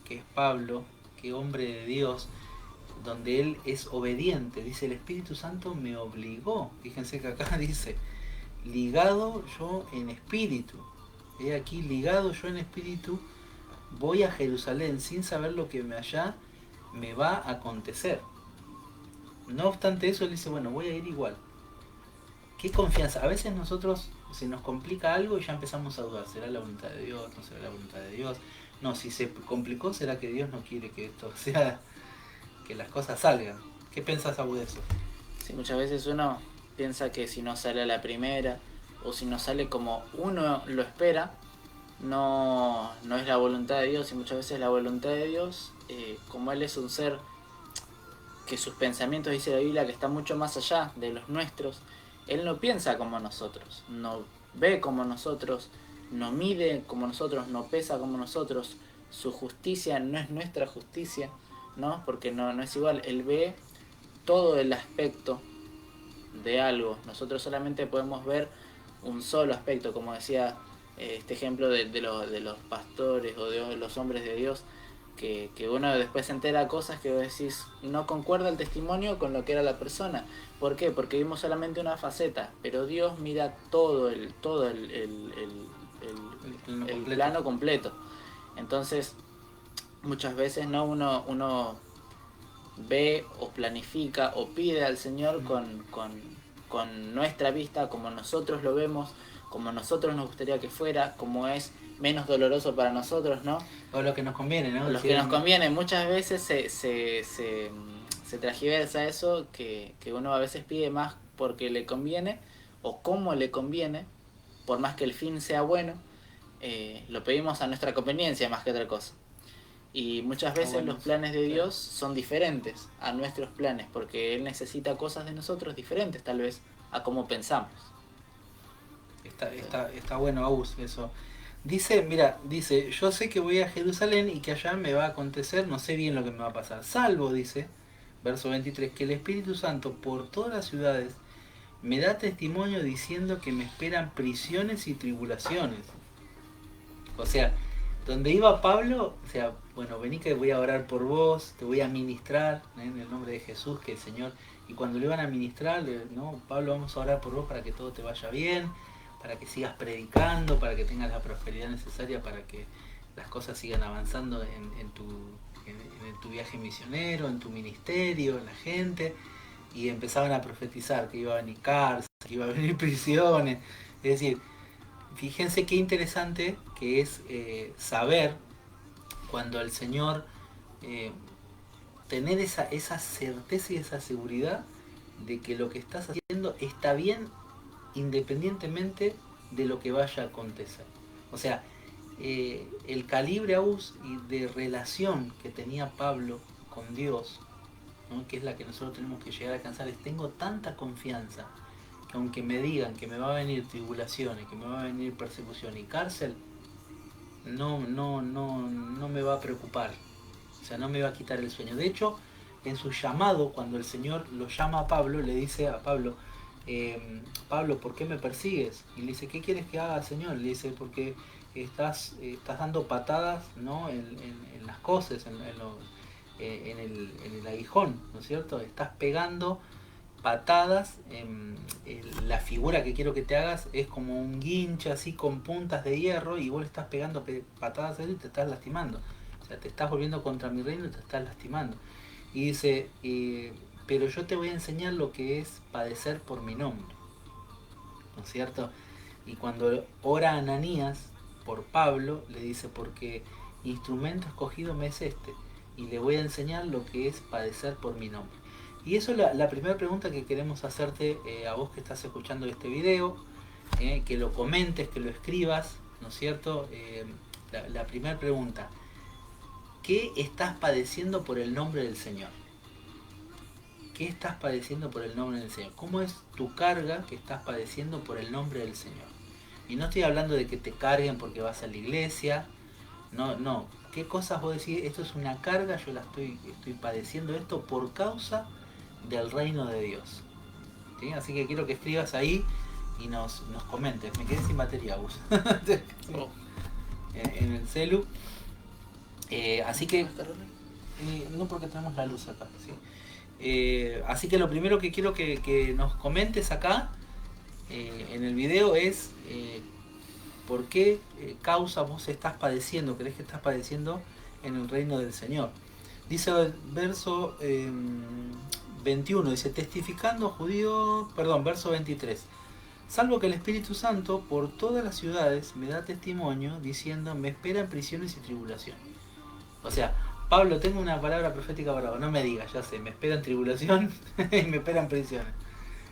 que es Pablo, qué hombre de Dios, donde él es obediente. Dice, el Espíritu Santo me obligó. Fíjense que acá dice, ligado yo en espíritu. He aquí, ligado yo en espíritu, voy a Jerusalén sin saber lo que allá me va a acontecer. No obstante eso, él dice, bueno, voy a ir igual. Qué confianza. A veces nosotros se nos complica algo y ya empezamos a dudar. ¿Será la voluntad de Dios? ¿No será la voluntad de Dios? No, si se complicó, ¿será que Dios no quiere que esto sea, que las cosas salgan? ¿Qué pensás vos de eso? Sí, muchas veces uno piensa que si no sale a la primera o si no sale como uno lo espera, no es la voluntad de Dios. Y muchas veces la voluntad de Dios, como Él es un ser que sus pensamientos, dice la Biblia, que está mucho más allá de los nuestros, Él no piensa como nosotros, no ve como nosotros, no mide como nosotros, no pesa como nosotros. Su justicia no es nuestra justicia, ¿no? Porque no es igual. Él ve todo el aspecto de algo. Nosotros solamente podemos ver un solo aspecto, como decía este ejemplo de los pastores o de los hombres de Dios, que uno después se entera cosas que vos decís, no concuerda el testimonio con lo que era la persona. ¿Por qué? Porque vimos solamente una faceta, pero Dios mira todo el plano completo. Entonces, muchas veces no uno ve o planifica o pide al Señor con nuestra vista, como nosotros lo vemos, como nosotros nos gustaría que fuera, como es menos doloroso para nosotros, ¿no? O lo que nos conviene, ¿no? Lo que nos conviene. Muchas veces se transgiversa eso, que uno a veces pide más porque le conviene o como le conviene, por más que el fin sea bueno, lo pedimos a nuestra conveniencia más que otra cosa. Y muchas veces los planes de Dios son diferentes a nuestros planes, porque Él necesita cosas de nosotros diferentes tal vez a cómo pensamos. Está bueno, Agus, eso. Dice, yo sé que voy a Jerusalén y que allá me va a acontecer, no sé bien lo que me va a pasar, salvo, dice, verso 23, que el Espíritu Santo por todas las ciudades me da testimonio diciendo que me esperan prisiones y tribulaciones. O sea, donde iba Pablo, o sea, bueno, vení que voy a orar por vos, te voy a ministrar, en el nombre de Jesús, que el Señor, y cuando le iban a ministrar, no, Pablo, vamos a orar por vos para que todo te vaya bien, para que sigas predicando, para que tengas la prosperidad necesaria, para que las cosas sigan avanzando en tu viaje misionero, en tu ministerio, en la gente, y empezaban a profetizar que iba a venir cárcel, que iba a venir prisiones. Es decir, fíjense qué interesante que es saber cuando el Señor, tener esa certeza y esa seguridad de que lo que estás haciendo está bien independientemente de lo que vaya a acontecer. O sea, el calibre de relación que tenía Pablo con Dios, ¿no? Que es la que nosotros tenemos que llegar a alcanzar, es tengo tanta confianza que aunque me digan que me va a venir tribulaciones, que me va a venir persecución y cárcel, no me va a preocupar, o sea, no me va a quitar el sueño. De hecho, en su llamado, cuando el Señor lo llama a Pablo, le dice a Pablo, Pablo, ¿por qué me persigues? Y le dice, ¿qué quieres que haga, Señor? Le dice, porque estás dando patadas, ¿no? en las cosas, en el aguijón, ¿no es cierto? Estás pegando patadas, la figura que quiero que te hagas es como un guincho así con puntas de hierro y vos le estás pegando patadas a él y te estás lastimando. O sea, te estás volviendo contra mi reino y te estás lastimando. Y dice, pero yo te voy a enseñar lo que es padecer por mi nombre, ¿no es cierto? Y cuando ora Ananías por Pablo, le dice, porque instrumento escogido me es este, y le voy a enseñar lo que es padecer por mi nombre. Y eso es la primera pregunta que queremos hacerte a vos que estás escuchando este video, que lo comentes, que lo escribas, ¿no es cierto? La primera pregunta, ¿qué estás padeciendo por el nombre del Señor? ¿Qué estás padeciendo por el nombre del Señor? ¿Cómo es tu carga que estás padeciendo por el nombre del Señor? Y no estoy hablando de que te carguen porque vas a la iglesia. No. ¿Qué cosas vos decís? Esto es una carga, yo estoy padeciendo esto por causa del reino de Dios. ¿Sí? Así que quiero que escribas ahí y nos comentes. Me quedé sin batería, Gus. en el celu. Así que... no, porque tenemos la luz acá. ¿Sí? Así que lo primero que quiero que nos comentes acá en el video es por qué causa vos estás padeciendo, crees que estás padeciendo en el reino del Señor. Dice el verso 21, dice, testificando judío, perdón, verso 23. Salvo que el Espíritu Santo por todas las ciudades me da testimonio diciendo, me esperan prisiones y tribulación. O sea, Pablo, tengo una palabra profética para vos, no me digas, ya sé, me esperan tribulación y me esperan prisiones.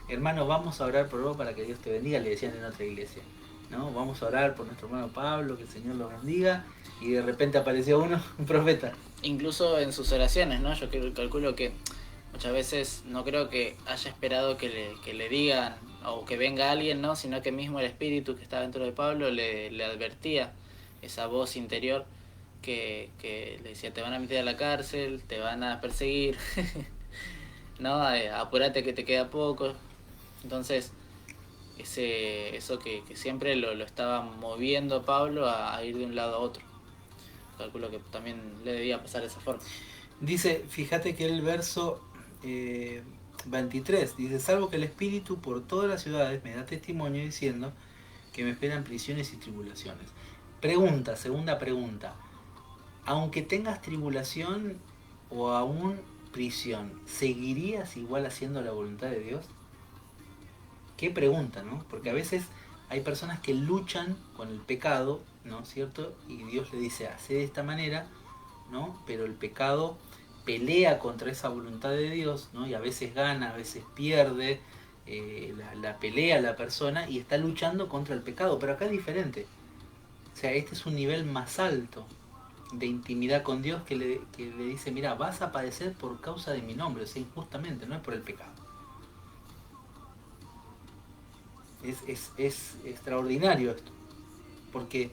Hermano, vamos a orar por vos para que Dios te bendiga, le decían en otra iglesia. ¿No? Vamos a orar por nuestro hermano Pablo, que el Señor lo bendiga, y de repente apareció uno, un profeta. Incluso en sus oraciones, ¿no? Yo calculo que muchas veces no creo que haya esperado que le digan o que venga alguien, ¿no? Sino que mismo el espíritu que está dentro de Pablo le advertía esa voz interior que le decía, te van a meter a la cárcel, te van a perseguir, ¿no? Apúrate que te queda poco. Entonces, eso que siempre lo estaba moviendo Pablo a ir de un lado a otro. Calculo que también le debía pasar de esa forma. Dice, fíjate que el verso 23 dice, salvo que el Espíritu por todas las ciudades me da testimonio diciendo que me esperan prisiones y tribulaciones. Segunda pregunta, aunque tengas tribulación o aún prisión, ¿seguirías igual haciendo la voluntad de Dios? Qué pregunta, ¿no? Porque a veces hay personas que luchan con el pecado, ¿no? ¿Cierto? Y Dios le dice, hace de esta manera, ¿no? Pero el pecado pelea contra esa voluntad de Dios, ¿no? Y a veces gana, a veces pierde la pelea la persona y está luchando contra el pecado. Pero acá es diferente. O sea, este es un nivel más alto de intimidad con Dios que le dice, mira, vas a padecer por causa de mi nombre, o sea, injustamente, no es por el pecado. Es extraordinario esto, porque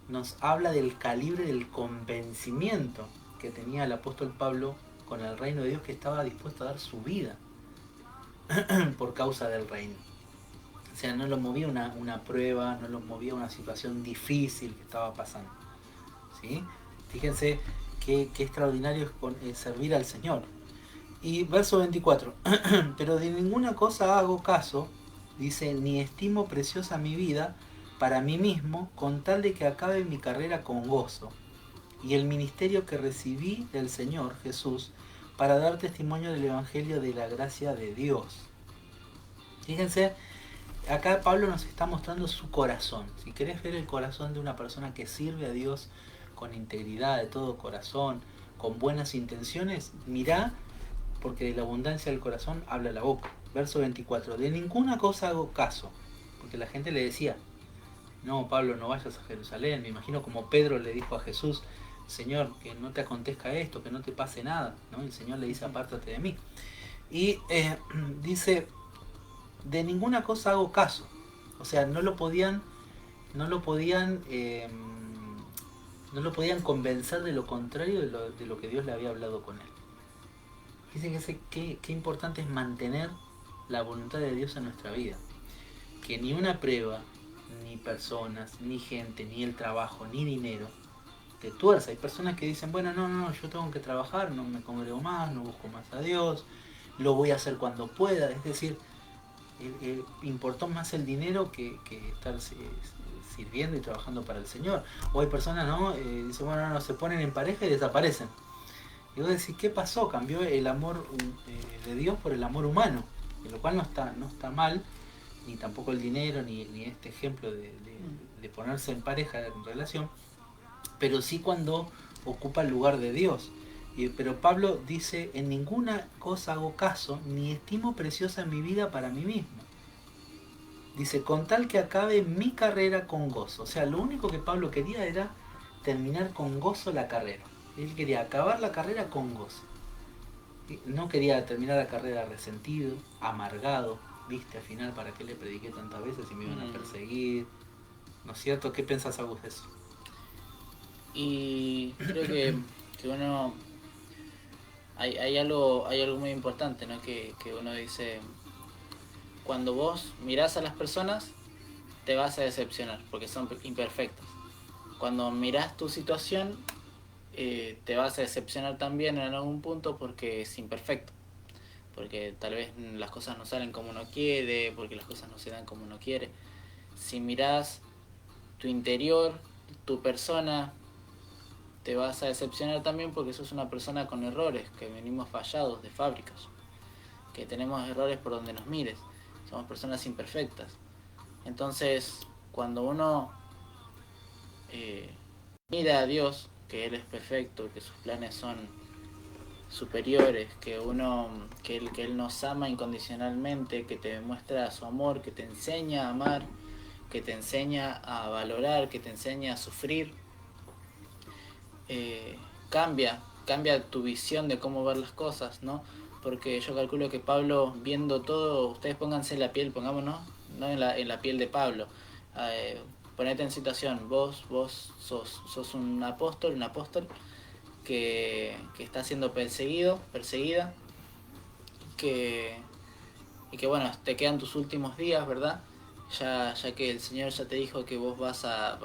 nos habla del calibre del convencimiento que tenía el apóstol Pablo con el reino de Dios, que estaba dispuesto a dar su vida por causa del reino. O sea, no lo movía una prueba, no lo movía una situación difícil que estaba pasando. ¿Sí? Fíjense qué extraordinario es servir al Señor. Y verso 24, pero de ninguna cosa hago caso, dice, ni estimo preciosa mi vida para mí mismo, con tal de que acabe mi carrera con gozo, y el ministerio que recibí del Señor Jesús, para dar testimonio del Evangelio de la gracia de Dios. Fíjense, acá Pablo nos está mostrando su corazón. Si querés ver el corazón de una persona que sirve a Dios con integridad, de todo corazón, con buenas intenciones, mirá, porque de la abundancia del corazón habla la boca. Verso 24, de ninguna cosa hago caso, porque la gente le decía, no, Pablo, no vayas a Jerusalén. Me imagino como Pedro le dijo a Jesús, Señor, que no te acontezca esto, que no te pase nada, ¿no? El Señor le dice, apártate de mí. Y dice, de ninguna cosa hago caso. O sea, no lo podían convencer de lo contrario de lo que Dios le había hablado con él. Fíjense qué importante es mantener la voluntad de Dios en nuestra vida. Que ni una prueba, ni personas, ni gente, ni el trabajo, ni dinero te tuerza. Hay personas que dicen, bueno, no, yo tengo que trabajar, no me congrego más, no busco más a Dios, lo voy a hacer cuando pueda. Es decir, importó más el dinero que estar sirviendo y trabajando para el Señor. O hay personas, ¿no? Dicen, bueno, no, se ponen en pareja y desaparecen. Y vos decís, ¿qué pasó? Cambió el amor de Dios por el amor humano, lo cual no está mal, ni tampoco el dinero, ni este ejemplo de ponerse en pareja, en relación, pero sí cuando ocupa el lugar de Dios. Pero Pablo dice, en ninguna cosa hago caso, ni estimo preciosa mi vida para mí mismo. Dice, con tal que acabe mi carrera con gozo. O sea, lo único que Pablo quería era terminar con gozo la carrera. Él quería acabar la carrera con gozo. No quería terminar la carrera resentido, amargado. Viste, al final, ¿para qué le prediqué tantas veces y me iban a perseguir? ¿No es cierto? ¿Qué pensás a vos de eso? Y creo que uno... hay algo muy importante, ¿no? Que uno dice, cuando vos mirás a las personas, te vas a decepcionar, porque son imperfectas. Cuando mirás tu situación, te vas a decepcionar también en algún punto porque es imperfecto. Porque tal vez las cosas no salen como uno quiere, porque las cosas no se dan como uno quiere. Si mirás tu interior, tu persona, te vas a decepcionar también porque sos una persona con errores, que venimos fallados de fábricas, que tenemos errores por donde nos mires, somos personas imperfectas. Entonces, cuando uno mira a Dios, que Él es perfecto, que sus planes son superiores, que él nos ama incondicionalmente, que te demuestra su amor, que te enseña a amar, que te enseña a valorar, que te enseña a sufrir, cambia tu visión de cómo ver las cosas, ¿no? Porque yo calculo que Pablo, viendo todo, ustedes pónganse en la piel, pongámonos, no en la piel de Pablo. Ponete en situación, vos sos un apóstol, que está siendo perseguida, que, y que bueno, te quedan tus últimos días, ¿verdad? Ya que el Señor ya te dijo que vos vas a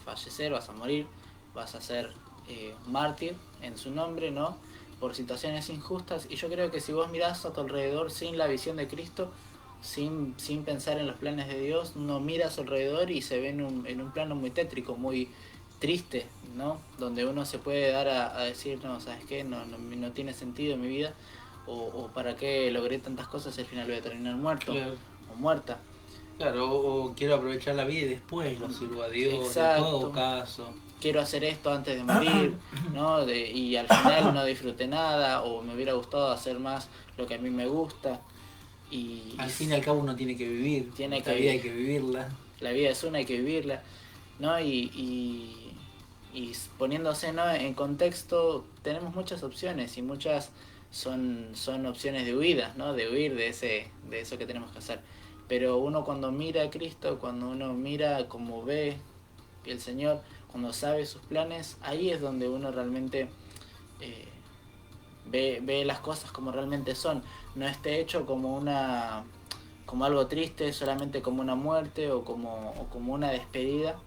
fallecer, vas a morir, vas a ser mártir en su nombre, ¿no? Por situaciones injustas. Y yo creo que si vos mirás a tu alrededor sin la visión de Cristo, sin pensar en los planes de Dios, no miras a su alrededor y se ve en un plano muy tétrico, muy triste, ¿no? Donde uno se puede dar a decir, no, ¿sabes qué? No tiene sentido en mi vida, o para qué logré tantas cosas y al final voy a terminar muerto, Claro. o muerta. Claro, o quiero aprovechar la vida y después lo sirvo a Dios, Exacto. en todo caso. Quiero hacer esto antes de morir, ¿no? Y al final no disfruté nada, o me hubiera gustado hacer más lo que a mí me gusta. Al fin y al cabo uno tiene que vivir, Tiene esta que vida vivir. hay que vivirla. La vida es una, hay que vivirla, ¿no? Y poniéndose, ¿no?, en contexto, tenemos muchas opciones y muchas son opciones de huida, ¿no? De huir de eso que tenemos que hacer. Pero uno cuando mira a Cristo, cuando uno mira como ve el Señor, cuando sabe sus planes, ahí es donde uno realmente eh, ve las cosas como realmente son. No esté hecho como algo triste, solamente como una muerte o como una despedida,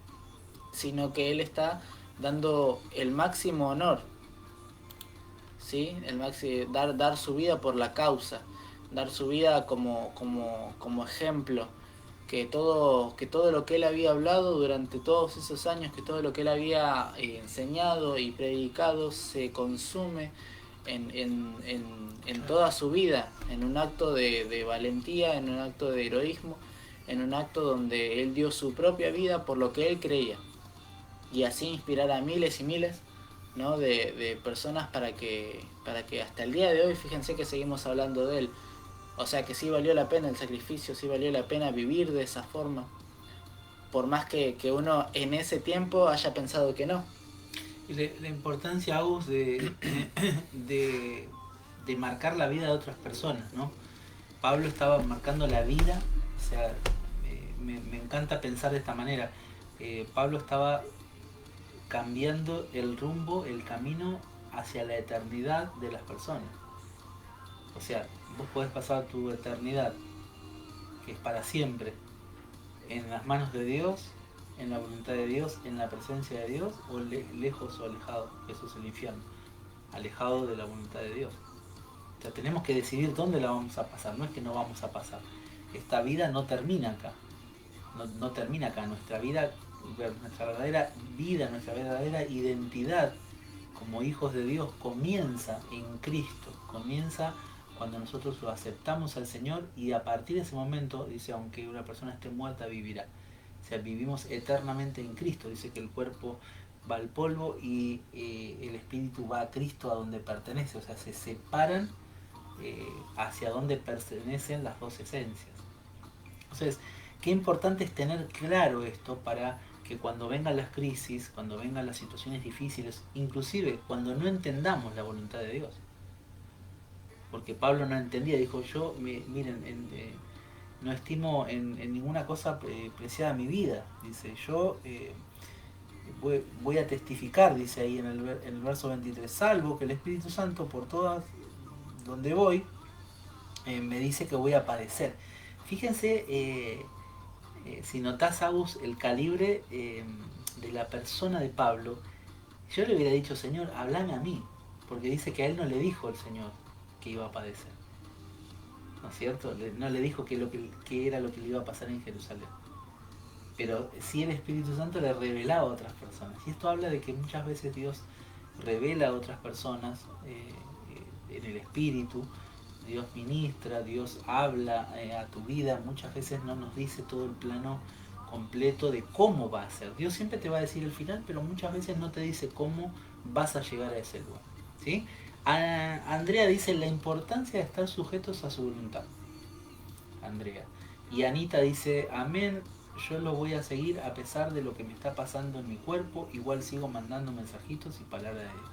sino que Él está dando el máximo honor, ¿sí? Dar su vida por la causa, dar su vida como ejemplo, que todo lo que él había hablado durante todos esos años, que todo lo que él había enseñado y predicado se consume en toda su vida, en un acto de valentía, en un acto de heroísmo, en un acto donde él dio su propia vida por lo que él creía, y así inspirar a miles y miles, ¿no?, de personas para que hasta el día de hoy, fíjense que seguimos hablando de él. O sea que sí valió la pena el sacrificio, sí valió la pena vivir de esa forma, por más que uno en ese tiempo haya pensado que no. Y la importancia, Agus, de marcar la vida de otras personas, ¿no? Pablo estaba marcando la vida, o sea, me encanta pensar de esta manera. Pablo estaba cambiando el rumbo, el camino hacia la eternidad de las personas. O sea, vos podés pasar tu eternidad, que es para siempre, en las manos de Dios, en la voluntad de Dios, en la presencia de Dios, o lejos o alejado, eso es el infierno, alejado de la voluntad de Dios. O sea, tenemos que decidir dónde la vamos a pasar, no es que no vamos a pasar. Esta vida no termina acá, no termina acá, nuestra verdadera vida, nuestra verdadera identidad como hijos de Dios comienza en Cristo, comienza cuando nosotros lo aceptamos al Señor, y a partir de ese momento, dice, aunque una persona esté muerta, vivirá. O sea, vivimos eternamente en Cristo. Dice que el cuerpo va al polvo y el espíritu va a Cristo, a donde pertenece. O sea, se separan hacia donde pertenecen las dos esencias. Entonces, qué importante es tener claro esto para que cuando vengan las crisis, cuando vengan las situaciones difíciles, inclusive cuando no entendamos la voluntad de Dios, porque Pablo no entendía, dijo yo, miren, no estimo en ninguna cosa preciada mi vida, dice yo voy a testificar, dice ahí en el verso 23, salvo que el Espíritu Santo por todas donde voy me dice que voy a padecer. Fíjense, si notás, Agus, el calibre de la persona de Pablo. Yo le hubiera dicho, Señor, háblame a mí, porque dice que a él no le dijo el Señor que iba a padecer, ¿no es cierto? No le dijo que era lo que le iba a pasar en Jerusalén, pero sí el Espíritu Santo le revelaba a otras personas, y esto habla de que muchas veces Dios revela a otras personas en el Espíritu. Dios ministra, Dios habla a tu vida, muchas veces no nos dice todo el plano completo de cómo va a ser. Dios siempre te va a decir el final, pero muchas veces no te dice cómo vas a llegar a ese lugar, ¿sí? Andrea dice la importancia de estar sujetos a su voluntad. Andrea. Y Anita dice, amén, yo lo voy a seguir a pesar de lo que me está pasando en mi cuerpo, igual sigo mandando mensajitos y palabras de Dios.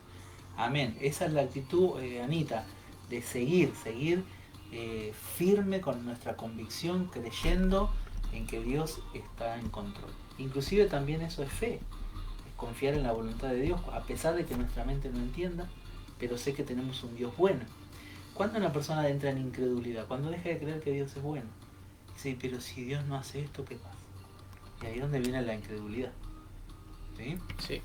Amén. Esa es la actitud, Anita, de seguir firme con nuestra convicción, creyendo en que Dios está en control. Inclusive también eso es fe, es confiar en la voluntad de Dios, a pesar de que nuestra mente no entienda, pero sé que tenemos un Dios bueno. ¿Cuándo una persona entra en incredulidad? Cuando deja de creer que Dios es bueno. Dice, pero si Dios no hace esto, ¿qué pasa? Y ahí es donde viene la incredulidad. ¿Sí? Sí.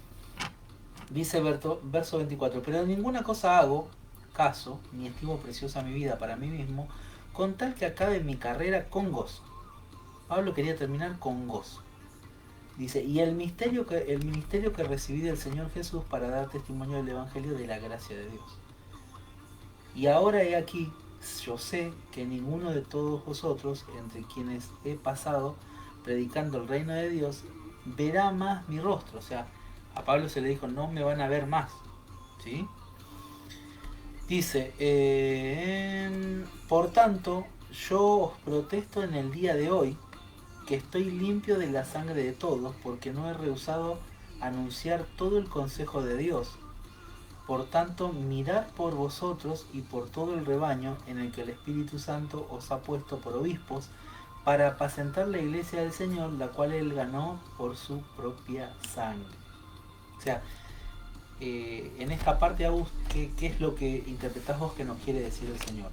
Dice verso 24, pero de ninguna cosa hago caso, ni estimo preciosa mi vida para mí mismo, con tal que acabe mi carrera con gozo. Pablo quería terminar con gozo. Dice, y el ministerio que recibí del Señor Jesús para dar testimonio del Evangelio de la gracia de Dios. Y ahora he aquí, yo sé que ninguno de todos vosotros, entre quienes he pasado predicando el reino de Dios, verá más mi rostro. O sea, a Pablo se le dijo, no me van a ver más. ¿Sí? Dice, por tanto, yo os protesto en el día de hoy, que estoy limpio de la sangre de todos, porque no he rehusado anunciar todo el consejo de Dios. Por tanto, mirad por vosotros y por todo el rebaño en el que el Espíritu Santo os ha puesto por obispos, para apacentar la iglesia del Señor, la cual Él ganó por su propia sangre. O sea, en esta parte, Agus, ¿qué es lo que interpretás vos que nos quiere decir el Señor?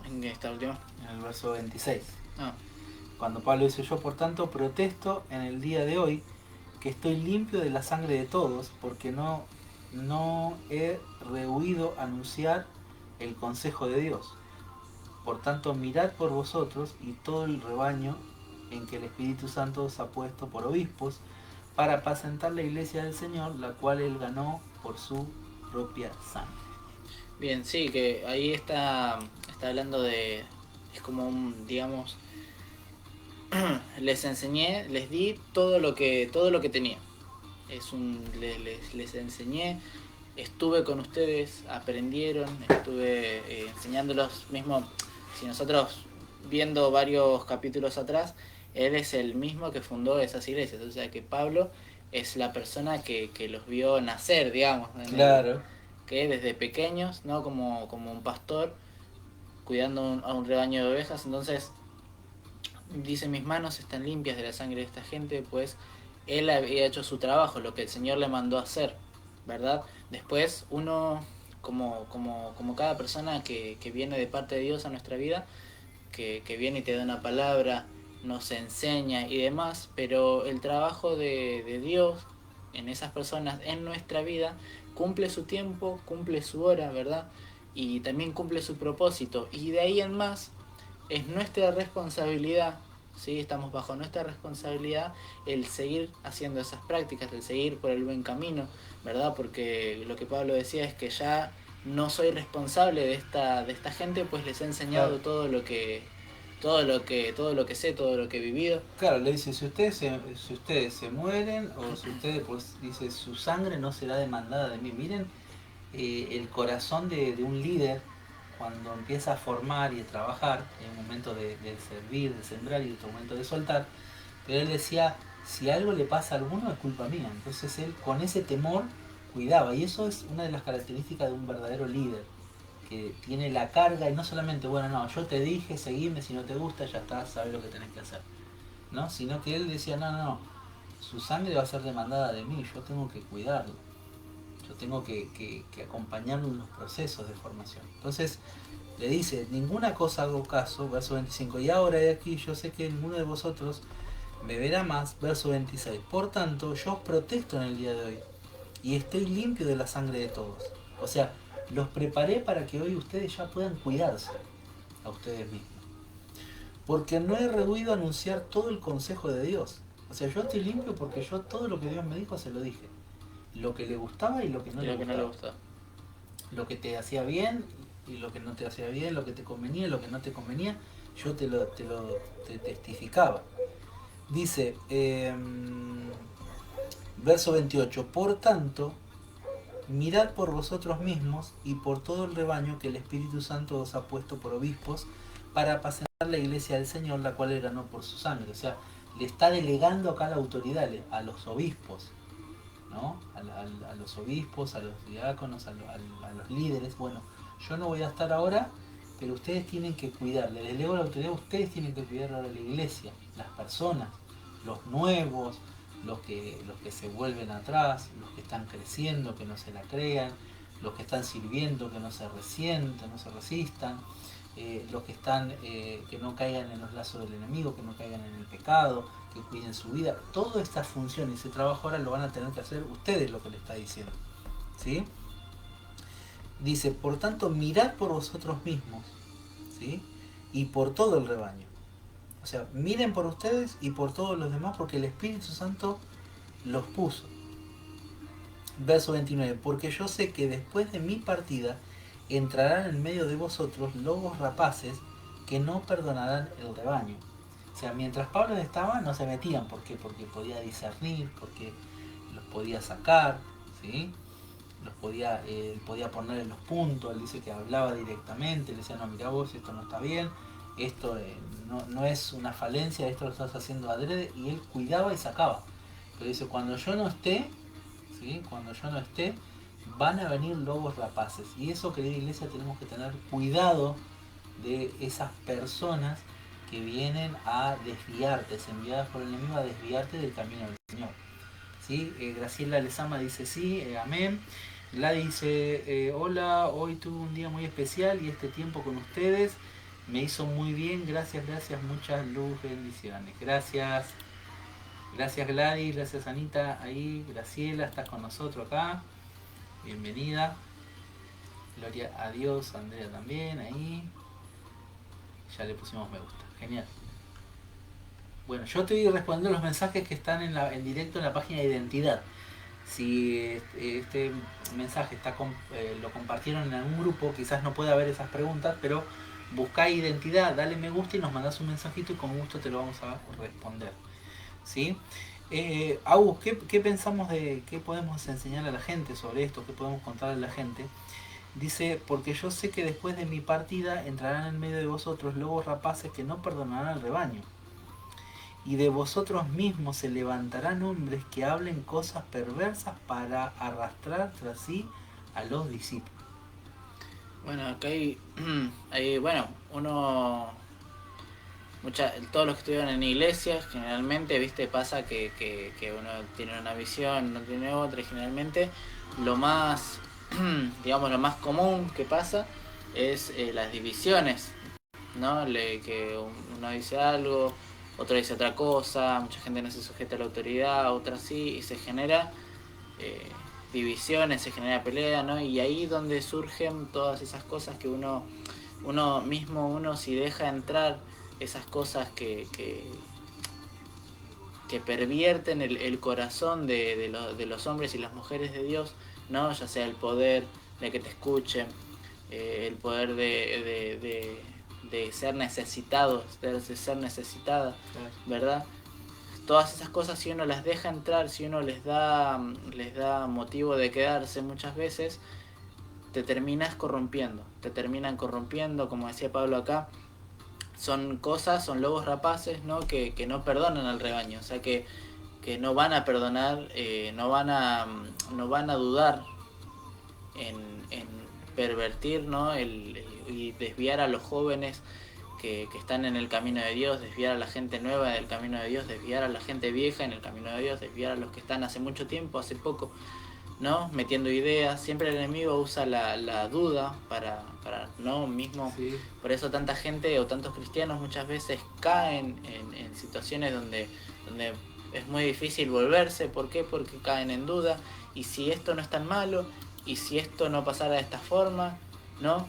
¿En esta última? En el verso 26. Ah. Cuando Pablo dice, yo por tanto protesto en el día de hoy, que estoy limpio de la sangre de todos, porque no he rehuido anunciar el consejo de Dios. Por tanto, mirad por vosotros y todo el rebaño en que el Espíritu Santo os ha puesto por obispos, para apacentar la iglesia del Señor, la cual Él ganó por su propia sangre. Bien, sí, que ahí está hablando de, es como un, digamos, les enseñé, les di todo lo que tenía. Les enseñé, estuve con ustedes, aprendieron, estuve enseñándolos mismo. Si nosotros viendo varios capítulos atrás, él es el mismo que fundó esas iglesias, o sea que Pablo es la persona que los vio nacer, digamos, Claro. Que desde pequeños, ¿no? Como un pastor cuidando a un rebaño de ovejas. Entonces dice, mis manos están limpias de la sangre de esta gente, pues él había hecho su trabajo, lo que el Señor le mandó a hacer, ¿verdad? Después uno, como cada persona que viene de parte de Dios a nuestra vida, que viene y te da una palabra, nos enseña y demás, pero el trabajo de Dios en esas personas, en nuestra vida, cumple su tiempo, cumple su hora, ¿verdad? Y también cumple su propósito, y de ahí en más es nuestra responsabilidad, ¿sí? Estamos bajo nuestra responsabilidad el seguir haciendo esas prácticas, el seguir por el buen camino, ¿verdad? Porque lo que Pablo decía es que ya no soy responsable de esta gente, pues les he enseñado Claro. todo lo que sé, todo lo que he vivido. Claro, le dice, si ustedes se mueren, o si ustedes, pues dice, su sangre no será demandada de mí. Miren el corazón de un líder cuando empieza a formar y a trabajar, hay un momento de servir, de sembrar y otro momento de soltar, pero él decía, si algo le pasa a alguno es culpa mía. Entonces él con ese temor cuidaba, y eso es una de las características de un verdadero líder, que tiene la carga y no solamente, bueno, no, yo te dije, seguime, si no te gusta, ya está, sabes lo que tenés que hacer, ¿no? Sino que él decía, no, no, no, su sangre va a ser demandada de mí, yo tengo que cuidarlo, yo tengo que acompañarlo en los procesos de formación. Entonces le dice, ninguna cosa hago caso, verso 25, y ahora he aquí, yo sé que ninguno de vosotros beberá más, verso 26, por tanto yo os protesto en el día de hoy, y estoy limpio de la sangre de todos. O sea, los preparé para que hoy ustedes ya puedan cuidarse a ustedes mismos. Porque no he rehuido anunciar todo el consejo de Dios. O sea, yo estoy limpio porque yo todo lo que Dios me dijo se lo dije. Lo que le gustaba y lo que no, le, gustaba. No le gustaba. Lo que te hacía bien y lo que no te hacía bien, lo que te convenía y lo que no te convenía, yo te testificaba. Dice, verso 28, por tanto, mirad por vosotros mismos y por todo el rebaño que el Espíritu Santo os ha puesto por obispos para apacentar la iglesia del Señor, la cual él ganó por su sangre. O sea, le está delegando acá la autoridad a los obispos, ¿no? A los obispos, a los diáconos, a los líderes. Bueno, yo no voy a estar ahora, pero ustedes tienen que cuidar. Le delego la autoridad, ustedes tienen que cuidar ahora la iglesia, las personas, los nuevos, los que se vuelven atrás, los que están creciendo, que no se la crean, los que están sirviendo, que no se resientan, no se resistan, los que están, que no caigan en los lazos del enemigo, que no caigan en el pecado, que cuiden su vida. Toda esta función y ese trabajo ahora lo van a tener que hacer ustedes, lo que le está diciendo, ¿sí? Dice, por tanto, mirad por vosotros mismos, ¿sí? Y por todo el rebaño. O sea, miren por ustedes y por todos los demás, porque el Espíritu Santo los puso. Verso 29, porque yo sé que después de mi partida entrarán en medio de vosotros lobos rapaces que no perdonarán el rebaño. O sea, mientras Pablo estaba, no se metían. ¿Por qué? Porque podía discernir, porque los podía sacar, ¿sí? Podía ponerle los puntos. Él dice que hablaba directamente, le decía, no, mira vos, esto no está bien, esto no es una falencia, esto lo estás haciendo adrede, y él cuidaba y sacaba. Pero dice, cuando yo no esté, ¿sí? Cuando yo no esté, van a venir lobos rapaces. Y eso, querida iglesia, tenemos que tener cuidado de esas personas que vienen a desviarte, enviadas por el enemigo a desviarte del camino del Señor. ¿Sí? Graciela Lezama dice sí, amén. Gladys dice, hola, hoy tuve un día muy especial y este tiempo con ustedes me hizo muy bien, gracias, muchas luz, bendiciones. Gracias Gladys, gracias Anita, ahí, Graciela, estás con nosotros acá, bienvenida. Gloria a Dios, Andrea también, ahí. Ya le pusimos me gusta, genial. Bueno, yo estoy respondiendo los mensajes que están en directo en la página de identidad. Si este mensaje lo compartieron en algún grupo, quizás no pueda haber esas preguntas, pero buscá identidad, dale me gusta y nos mandás un mensajito y con gusto te lo vamos a responder, ¿sí? Agus, ¿qué pensamos de qué podemos enseñar a la gente sobre esto? ¿Qué podemos contarle a la gente? Dice, porque yo sé que después de mi partida entrarán en medio de vosotros lobos rapaces que no perdonarán al rebaño. Y de vosotros mismos se levantarán hombres que hablen cosas perversas para arrastrar tras sí a los discípulos. Bueno, acá bueno, todos los que estuvieron en iglesias, generalmente, viste, pasa que uno tiene una visión, no tiene otra, y generalmente lo más, digamos, lo más común que pasa es las divisiones, ¿no? Que uno dice algo, otro dice otra cosa, mucha gente no se sujeta a la autoridad, otra sí, y se genera divisiones, se genera pelea, ¿no? Y ahí donde surgen todas esas cosas que uno mismo, si deja entrar esas cosas que pervierten el corazón de los hombres y las mujeres de Dios, ¿no? Ya sea el poder de que te escuchen, el poder de ser necesitados, de ser necesitada, ¿verdad? Todas esas cosas, si uno las deja entrar, si uno les da motivo de quedarse muchas veces, te terminas corrompiendo, te terminan corrompiendo, como decía Pablo acá. Son cosas, son lobos rapaces, ¿no? Que no perdonan al rebaño, o sea que no van a perdonar, no van a dudar en pervertir, ¿no? Y desviar a los jóvenes que están en el camino de Dios, desviar a la gente nueva del camino de Dios, desviar a la gente vieja en el camino de Dios, desviar a los que están hace mucho tiempo, hace poco, ¿no? Metiendo ideas. Siempre el enemigo usa la duda para no mismo. Sí. Por eso tanta gente o tantos cristianos muchas veces caen en situaciones donde es muy difícil volverse. ¿Por qué? Porque caen en duda. Y si esto no es tan malo, y si esto no pasara de esta forma, ¿no?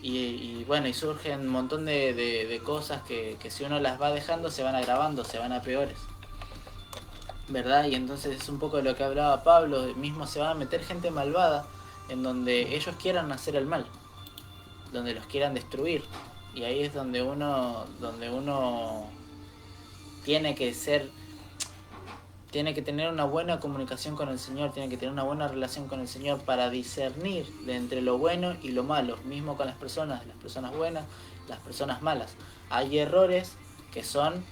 Y bueno, y surgen un montón de cosas que si uno las va dejando se van agravando, se van a peores, ¿verdad? Y entonces es un poco de lo que hablaba Pablo, mismo se va a meter gente malvada en donde ellos quieran hacer el mal, donde los quieran destruir. Y ahí es donde uno tiene que tener una buena comunicación con el Señor, tiene que tener una buena relación con el Señor para discernir de entre lo bueno y lo malo, mismo con las personas buenas, las personas malas. Hay errores que son,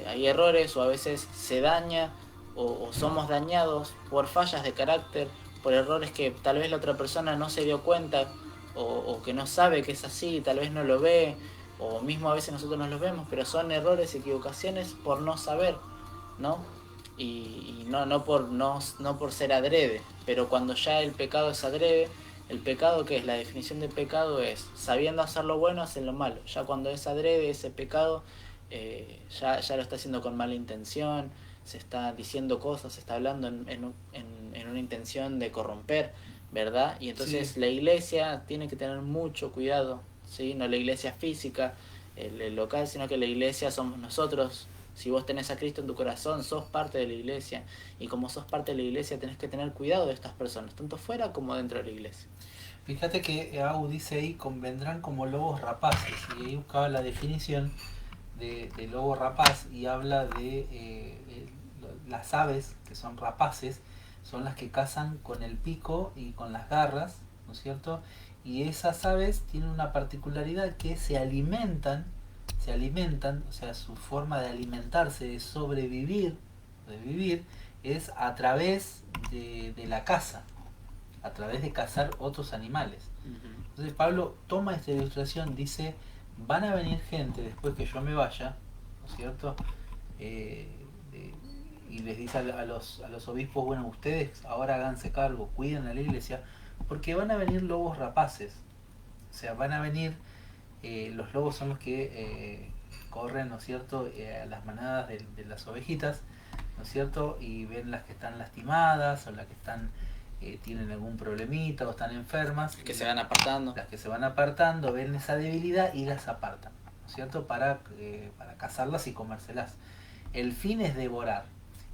hay errores o a veces se daña o somos dañados por fallas de carácter, por errores que tal vez la otra persona no se dio cuenta o que no sabe que es así, tal vez no lo ve, o mismo a veces nosotros no los vemos, pero son errores y equivocaciones por no saber, ¿no? Y no por ser adrede, pero cuando ya el pecado es adrede, el pecado, ¿qué es? La definición de pecado es sabiendo hacer lo bueno, hacer lo malo. Ya cuando es adrede ese pecado, ya lo está haciendo con mala intención, se está diciendo cosas, se está hablando en una intención de corromper, ¿verdad? Y entonces Sí. la iglesia tiene que tener mucho cuidado, ¿sí? No la iglesia física, el local, sino que la iglesia somos nosotros. Si vos tenés a Cristo en tu corazón, sos parte de la iglesia. Y como sos parte de la iglesia, tenés que tener cuidado de estas personas, tanto fuera como dentro de la iglesia. Fíjate que Au dice ahí, convendrán como lobos rapaces, y ahí buscaba la definición de lobo rapaz y habla de las aves que son rapaces, son las que cazan con el pico y con las garras, ¿no es cierto? Y esas aves tienen una particularidad que se alimentan, o sea, su forma de alimentarse, de sobrevivir, de vivir, es a través de la caza, a través de cazar otros animales. Entonces Pablo toma esta ilustración, dice, van a venir gente después que yo me vaya, ¿no es cierto? Y les dice a los obispos, bueno, ustedes ahora háganse cargo, cuiden a la iglesia, porque van a venir lobos rapaces, o sea, van a venir, los lobos son los que corren, ¿no es cierto?, a las manadas de las ovejitas, ¿no es cierto?, y ven las que están lastimadas o las que están tienen algún problemita o están enfermas, Que se van apartando. las que se van apartando ven esa debilidad y las apartan, ¿no es cierto?, para cazarlas y comérselas. El fin es devorar.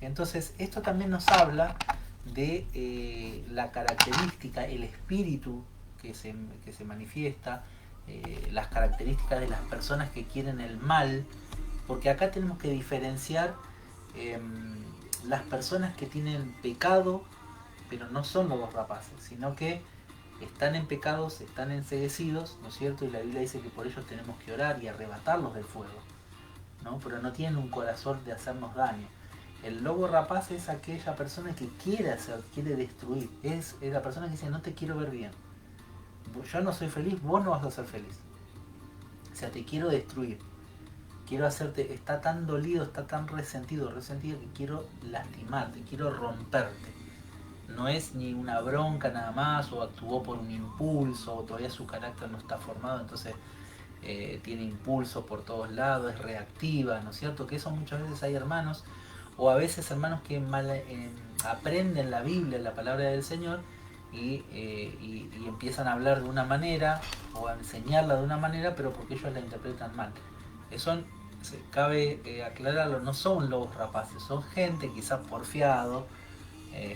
Entonces esto también nos habla de la característica, el espíritu que se manifiesta, las características de las personas que quieren el mal, porque acá tenemos que diferenciar las personas que tienen pecado pero no son lobos rapaces, sino que están en pecados, están enceguecidos, ¿no es cierto? Y la Biblia dice que por ellos tenemos que orar y arrebatarlos del fuego, ¿no? Pero no tienen un corazón de hacernos daño. El lobo rapaz es aquella persona que quiere destruir, es la persona que dice, no te quiero ver bien, yo no soy feliz, vos no vas a ser feliz, o sea, te quiero destruir, quiero hacerte, está tan dolido, está tan resentido que quiero lastimarte, quiero romperte. No es ni una bronca nada más, o actuó por un impulso, o todavía su carácter no está formado, entonces tiene impulso por todos lados, es reactiva, ¿no es cierto? Que eso muchas veces hay hermanos, o a veces hermanos que aprenden la Biblia, la palabra del Señor, y empiezan a hablar de una manera, o a enseñarla de una manera, pero porque ellos la interpretan mal. Eso cabe aclararlo, no son lobos rapaces, son gente quizás porfiado,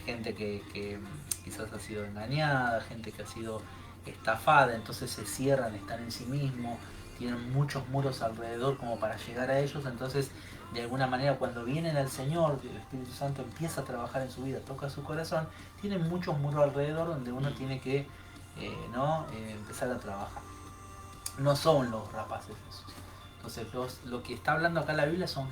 gente que quizás ha sido engañada, gente que ha sido estafada, entonces se cierran, están en sí mismos, tienen muchos muros alrededor como para llegar a ellos, entonces de alguna manera cuando vienen al Señor, el Espíritu Santo empieza a trabajar en su vida, toca su corazón, tienen muchos muros alrededor donde uno tiene que ¿no? Empezar a trabajar. No son los rapaces esos. Entonces lo que está hablando acá la Biblia son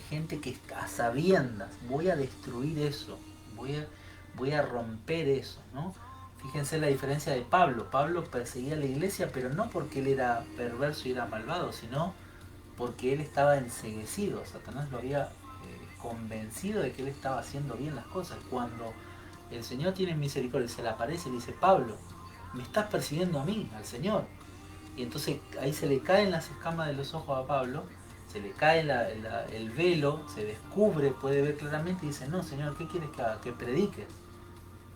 gente que a sabiendas, voy a destruir eso, voy a romper eso, ¿no? Fíjense la diferencia de Pablo. Pablo perseguía a la iglesia, pero no porque él era perverso y era malvado, sino porque él estaba enceguecido. Satanás lo había convencido de que él estaba haciendo bien las cosas. Cuando el Señor tiene misericordia, se le aparece y le dice: Pablo, me estás persiguiendo a mí, al Señor. Y entonces ahí se le caen las escamas de los ojos a Pablo, se le cae el velo, se descubre, puede ver claramente y dice: no, Señor, ¿qué quieres que haga? Que prediques.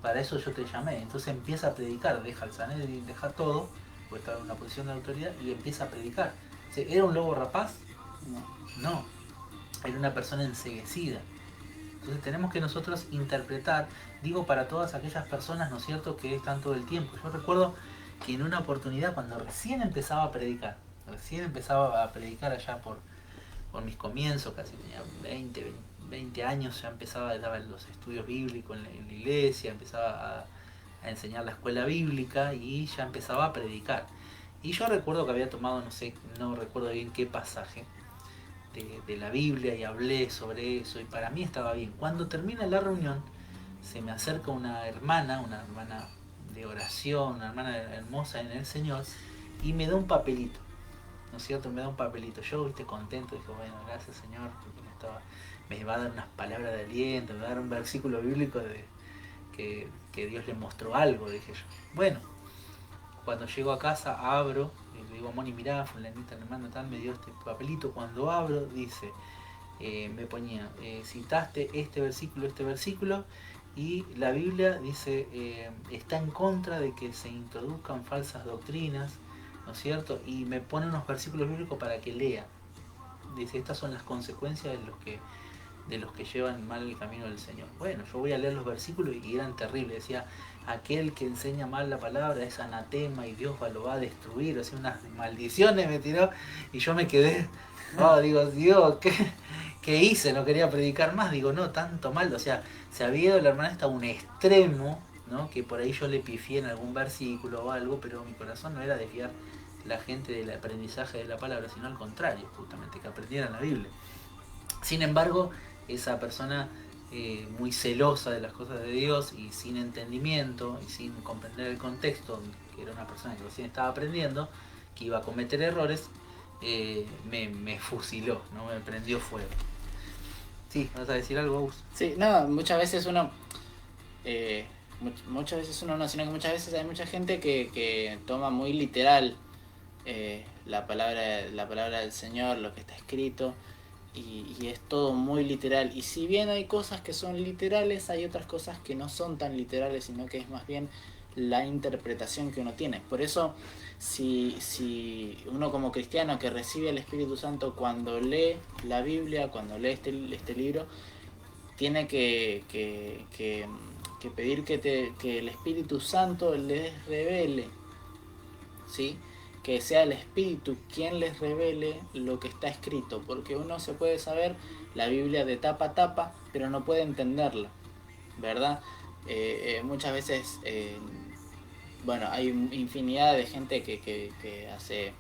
Para eso yo te llamé. Entonces empieza a predicar, deja el Sanedrín, deja todo, porque estaba en una posición de autoridad, y empieza a predicar. ¿Era un lobo rapaz? No, era una persona enceguecida. Entonces tenemos que nosotros interpretar, digo, para todas aquellas personas, ¿no es cierto?, que están todo el tiempo. Yo recuerdo que en una oportunidad, cuando recién empezaba a predicar allá por mis comienzos, casi tenía 20 años, ya empezaba a dar los estudios bíblicos en la iglesia, empezaba a enseñar la escuela bíblica y ya empezaba a predicar. Y yo recuerdo que había tomado, no recuerdo bien qué pasaje de la Biblia y hablé sobre eso y para mí estaba bien. Cuando termina la reunión, se me acerca una hermana de oración, una hermana hermosa en el Señor, y me da un papelito, ¿no es cierto? Me da un papelito. Yo, contento, dije: bueno, gracias, Señor, porque me va a dar unas palabras de aliento, me va a dar un versículo bíblico de que Dios le mostró algo, dije yo. Bueno, cuando llego a casa, abro, y le digo: Moni, mirá, fulanita, hermano tal, me dio este papelito. Cuando abro, dice, me ponía, citaste este versículo, y la Biblia dice, está en contra de que se introduzcan falsas doctrinas, ¿no es cierto? Y me pone unos versículos bíblicos para que lea. Dice: estas son las consecuencias de los que llevan mal el camino del Señor. Bueno, yo voy a leer los versículos y eran terribles. Decía: aquel que enseña mal la palabra es anatema y Dios lo va a destruir. O sea, unas maldiciones me tiró y yo me quedé, digo, Dios, ¿qué hice? No quería predicar más. Digo, no, tanto mal. O sea, se había ido la hermana hasta un extremo, ¿no? Que por ahí yo le pifié en algún versículo o algo, pero mi corazón no era desviar la gente del aprendizaje de la palabra, sino al contrario, justamente, que aprendieran la Biblia. Sin embargo, esa persona muy celosa de las cosas de Dios y sin entendimiento y sin comprender el contexto, que era una persona que recién estaba aprendiendo, que iba a cometer errores, me fusiló, ¿no? Me prendió fuego. Sí, ¿vas a decir algo, Agus? Sí, no, muchas veces uno no, sino que muchas veces hay mucha gente que toma muy literal la palabra del Señor, lo que está escrito, y es todo muy literal. Y si bien hay cosas que son literales, hay otras cosas que no son tan literales, sino que es más bien la interpretación que uno tiene. Por eso, si uno como cristiano que recibe el Espíritu Santo, cuando lee la Biblia, cuando lee este libro, tiene que pedir que el Espíritu Santo les revele, ¿sí? Que sea el Espíritu quien les revele lo que está escrito, porque uno se puede saber la Biblia de tapa a tapa, pero no puede entenderla, ¿verdad? Muchas veces, hay infinidad de gente que hace,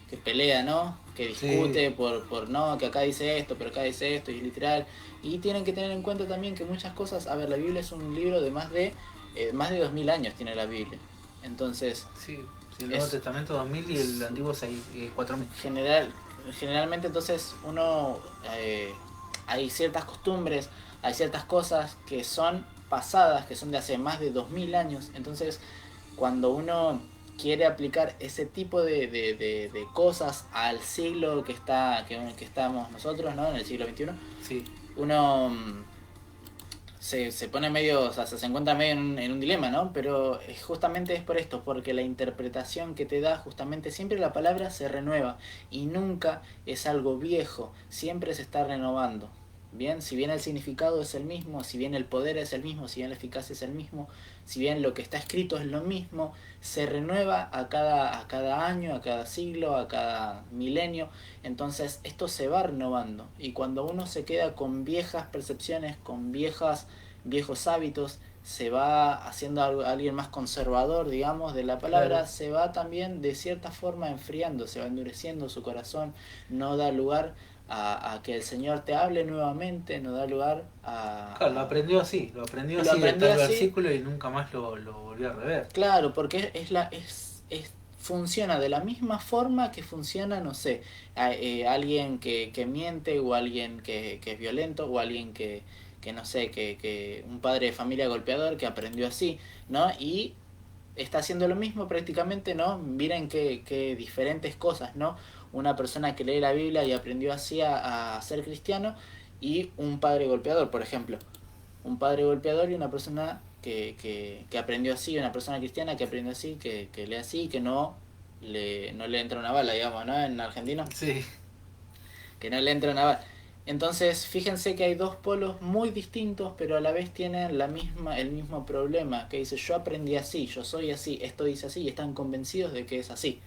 que pelea, ¿no? Que discute, sí, por no, que acá dice esto, pero acá dice esto, y es literal. Y tienen que tener en cuenta también que muchas cosas, a ver, la Biblia es un libro de más de 2000 años tiene la Biblia. Entonces, sí. El Nuevo Testamento 2000 y el Antiguo 4000. Generalmente, entonces, hay ciertas costumbres, hay ciertas cosas que son pasadas, que son de hace más de 2000 años. Entonces, cuando uno quiere aplicar ese tipo de cosas al siglo que estamos nosotros, ¿no? En el siglo XXI, sí, uno se pone medio, o sea, se encuentra medio en un dilema, ¿no? Pero justamente es por esto, porque la interpretación que te da, justamente siempre la palabra se renueva y nunca es algo viejo, siempre se está renovando. Bien, si bien el significado es el mismo, si bien el poder es el mismo, si bien la eficacia es el mismo, si bien lo que está escrito es lo mismo, se renueva a cada año, a cada siglo, a cada milenio. Entonces esto se va renovando, y cuando uno se queda con viejas percepciones, con viejos hábitos, se va haciendo alguien más conservador, digamos, de la palabra, Claro. se va también de cierta forma enfriando, se va endureciendo su corazón, no da lugar a que el Señor te hable nuevamente, no da lugar Claro, lo aprendió lo así de aprendió tal así. versículo y nunca más lo volvió a rever. Claro, porque funciona de la misma forma que funciona, no sé, alguien que miente, o alguien que es violento, o alguien que no sé, que un padre de familia golpeador que aprendió así, ¿no? Y está haciendo lo mismo prácticamente, ¿no? Miren qué diferentes cosas, ¿no? Una persona que lee la Biblia y aprendió así a ser cristiano, y un padre golpeador, por ejemplo, un padre golpeador y una persona que aprendió así, una persona cristiana que aprendió así, que lee así, que no le entra una bala, digamos, ¿no? En argentino, Sí, que no le entra una bala. Entonces, fíjense que hay dos polos muy distintos, pero a la vez tienen el mismo problema, que dice, yo aprendí así, yo soy así, esto dice así, y están convencidos de que es así,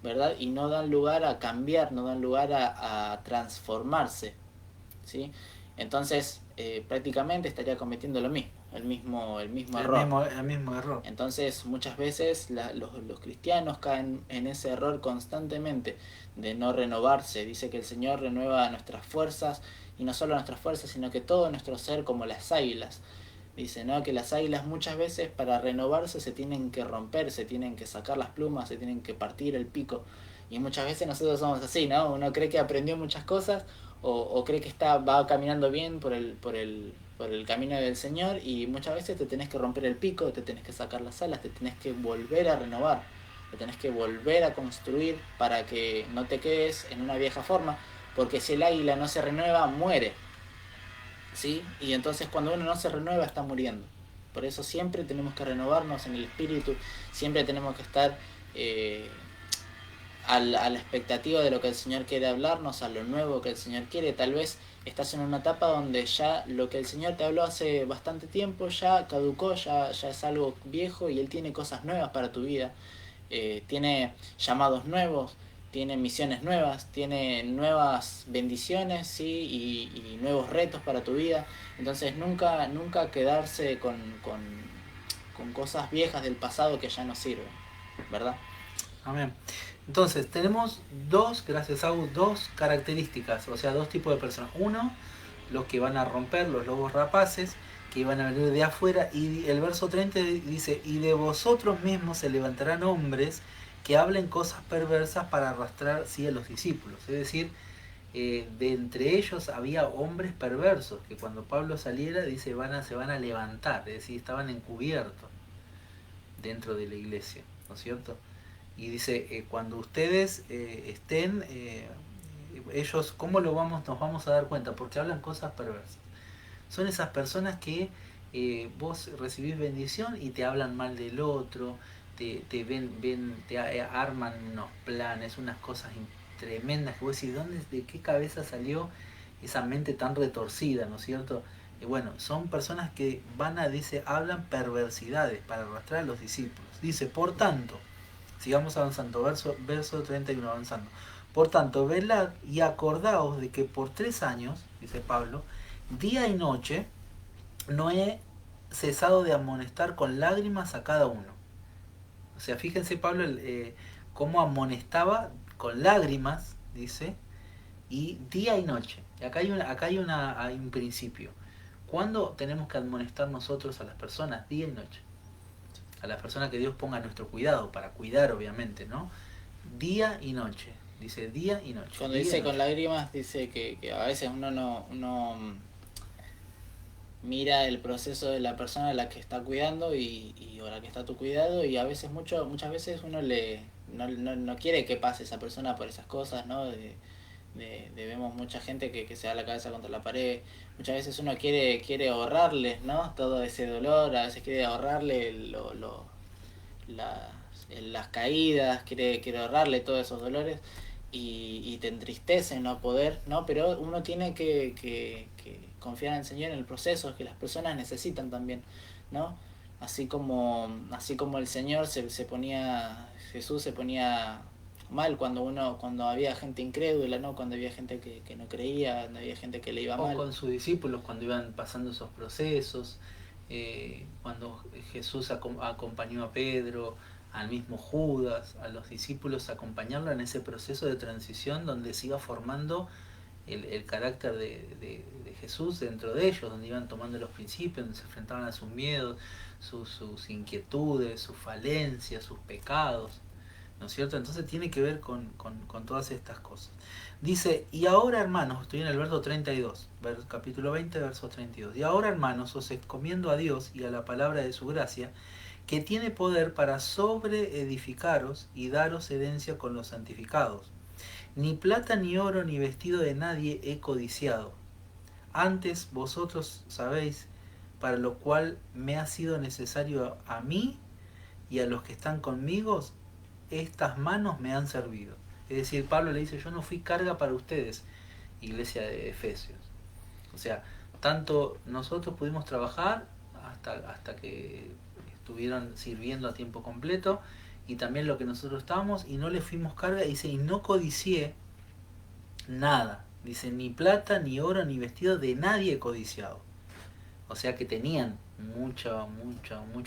¿verdad? Y no dan lugar a cambiar, no dan lugar a transformarse, ¿sí? Entonces, prácticamente estaría cometiendo lo mismo, el mismo error. el mismo error. Entonces, muchas veces los cristianos caen en ese error constantemente de no renovarse. Dice que el Señor renueva nuestras fuerzas, y no solo nuestras fuerzas, sino que todo nuestro ser, como las águilas. Dice, ¿no? Que las águilas muchas veces, para renovarse, se tienen que romper, se tienen que sacar las plumas, se tienen que partir el pico. Y muchas veces nosotros somos así, ¿no? Uno cree que aprendió muchas cosas, o cree que va caminando bien por el camino del Señor, y muchas veces te tenés que romper el pico, te tenés que sacar las alas, te tenés que volver a renovar, te tenés que volver a construir para que no te quedes en una vieja forma, porque si el águila no se renueva, muere, ¿sí? Y entonces cuando uno no se renueva, está muriendo. Por eso siempre tenemos que renovarnos en el espíritu, siempre tenemos que estar eh, a la expectativa de lo que el Señor quiere hablarnos, a lo nuevo que el Señor quiere. Tal vez estás en una etapa donde ya lo que el Señor te habló hace bastante tiempo ya caducó, ya es algo viejo, y Él tiene cosas nuevas para tu vida. Tiene llamados nuevos, tiene misiones nuevas, tiene nuevas bendiciones, ¿sí? Y nuevos retos para tu vida. Entonces nunca quedarse con cosas viejas del pasado que ya no sirven, ¿verdad? Amén. Entonces, tenemos gracias a dos características, o sea, dos tipos de personas. Uno, los que van a romper, los lobos rapaces, que van a venir de afuera, y el verso 30 dice, y de vosotros mismos se levantarán hombres que hablen cosas perversas para arrastrar, sí, a los discípulos. Es decir, de entre ellos había hombres perversos, que cuando Pablo saliera, dice, se van a levantar, es decir, estaban encubiertos dentro de la iglesia, ¿no es cierto? Y dice, cuando ustedes estén, ellos, ¿cómo nos vamos a dar cuenta? Porque hablan cosas perversas. Son esas personas que vos recibís bendición y te hablan mal del otro, te arman unos planes, unas cosas tremendas que vos decís, ¿de qué cabeza salió esa mente tan retorcida, ¿no es cierto? Bueno, son personas que hablan perversidades para arrastrar a los discípulos. Dice, por tanto, sigamos avanzando, verso 31, avanzando. Por tanto, velad y acordaos de que por 3 años, dice Pablo, día y noche, no he cesado de amonestar con lágrimas a cada uno. O sea, fíjense Pablo cómo amonestaba con lágrimas, dice, y día y noche. Y acá hay un principio. ¿Cuándo tenemos que amonestar nosotros a las personas? Día y noche. A las personas que Dios ponga a nuestro cuidado, para cuidar obviamente, ¿no? Día y noche. Dice día y noche. Cuando día dice y con noche. lágrimas, dice que a veces uno mira el proceso de la persona a la que está cuidando, o a la que está a tu cuidado, y a veces muchas veces uno no quiere que pase esa persona por esas cosas, ¿no? Vemos mucha gente que se da la cabeza contra la pared. Muchas veces uno quiere ahorrarles, ¿no? Todo ese dolor, a veces quiere ahorrarle las, las caídas, quiere ahorrarle todos esos dolores, y te entristece no poder, ¿no? Pero uno tiene que confiar en el Señor en el proceso, que las personas necesitan también, ¿no? Así como el Señor Jesús se ponía mal cuando había gente incrédula, ¿no? Cuando había gente que no creía, cuando había gente que le iba O mal. con sus discípulos cuando iban pasando esos procesos. cuando Jesús acompañó a Pedro, al mismo Judas, a los discípulos, acompañarlo en ese proceso de transición donde se iba formando el carácter de Jesús dentro de ellos, donde iban tomando los principios, donde se enfrentaban a sus miedos, sus inquietudes, sus falencias, sus pecados, ¿no es cierto? Entonces tiene que ver con todas estas cosas. Dice, y ahora hermanos, estoy en el verso 32, capítulo 20, verso 32, y ahora hermanos, os encomiendo a Dios y a la palabra de su gracia, que tiene poder para sobreedificaros y daros herencia con los santificados. Ni plata, ni oro, ni vestido de nadie he codiciado. Antes vosotros sabéis para lo cual me ha sido necesario a mí y a los que están conmigo, estas manos me han servido. Es decir, Pablo le dice, yo no fui carga para ustedes, iglesia de Efesios. O sea, tanto nosotros pudimos trabajar hasta que estuvieron sirviendo a tiempo completo, y también lo que nosotros estábamos, y no le fuimos carga, dice, y no codicié nada. Dice, ni plata, ni oro, ni vestido de nadie he codiciado. O sea que tenían mucho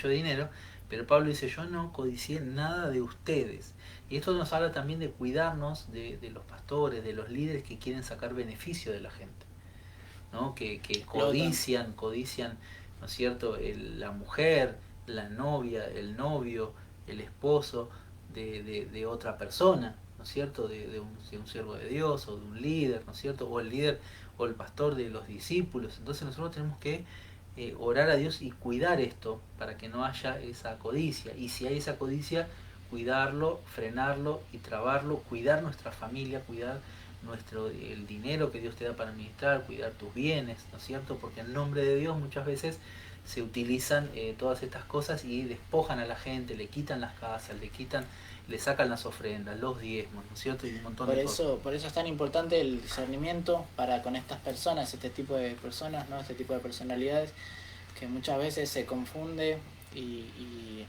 dinero, pero Pablo dice, yo no codicié nada de ustedes. Y esto nos habla también de cuidarnos de los pastores, de los líderes que quieren sacar beneficio de la gente, ¿no? Que codician, ¿no es cierto?, la mujer, la novia, el novio, el esposo de otra persona, ¿no es cierto?, de un siervo de Dios o de un líder, ¿no es cierto?, o el líder o el pastor de los discípulos. Entonces nosotros tenemos que orar a Dios y cuidar esto para que no haya esa codicia. Y si hay esa codicia, cuidarlo, frenarlo y trabarlo, cuidar nuestra familia, cuidar el dinero que Dios te da para administrar, cuidar tus bienes, ¿no es cierto? Porque en nombre de Dios muchas veces se utilizan todas estas cosas y despojan a la gente, le quitan las casas, le sacan las ofrendas, los diezmos, ¿no es cierto? Y un montón de cosas. Por eso es tan importante el discernimiento para con estas personas, este tipo de personas, ¿no? Este tipo de personalidades, que muchas veces se confunde y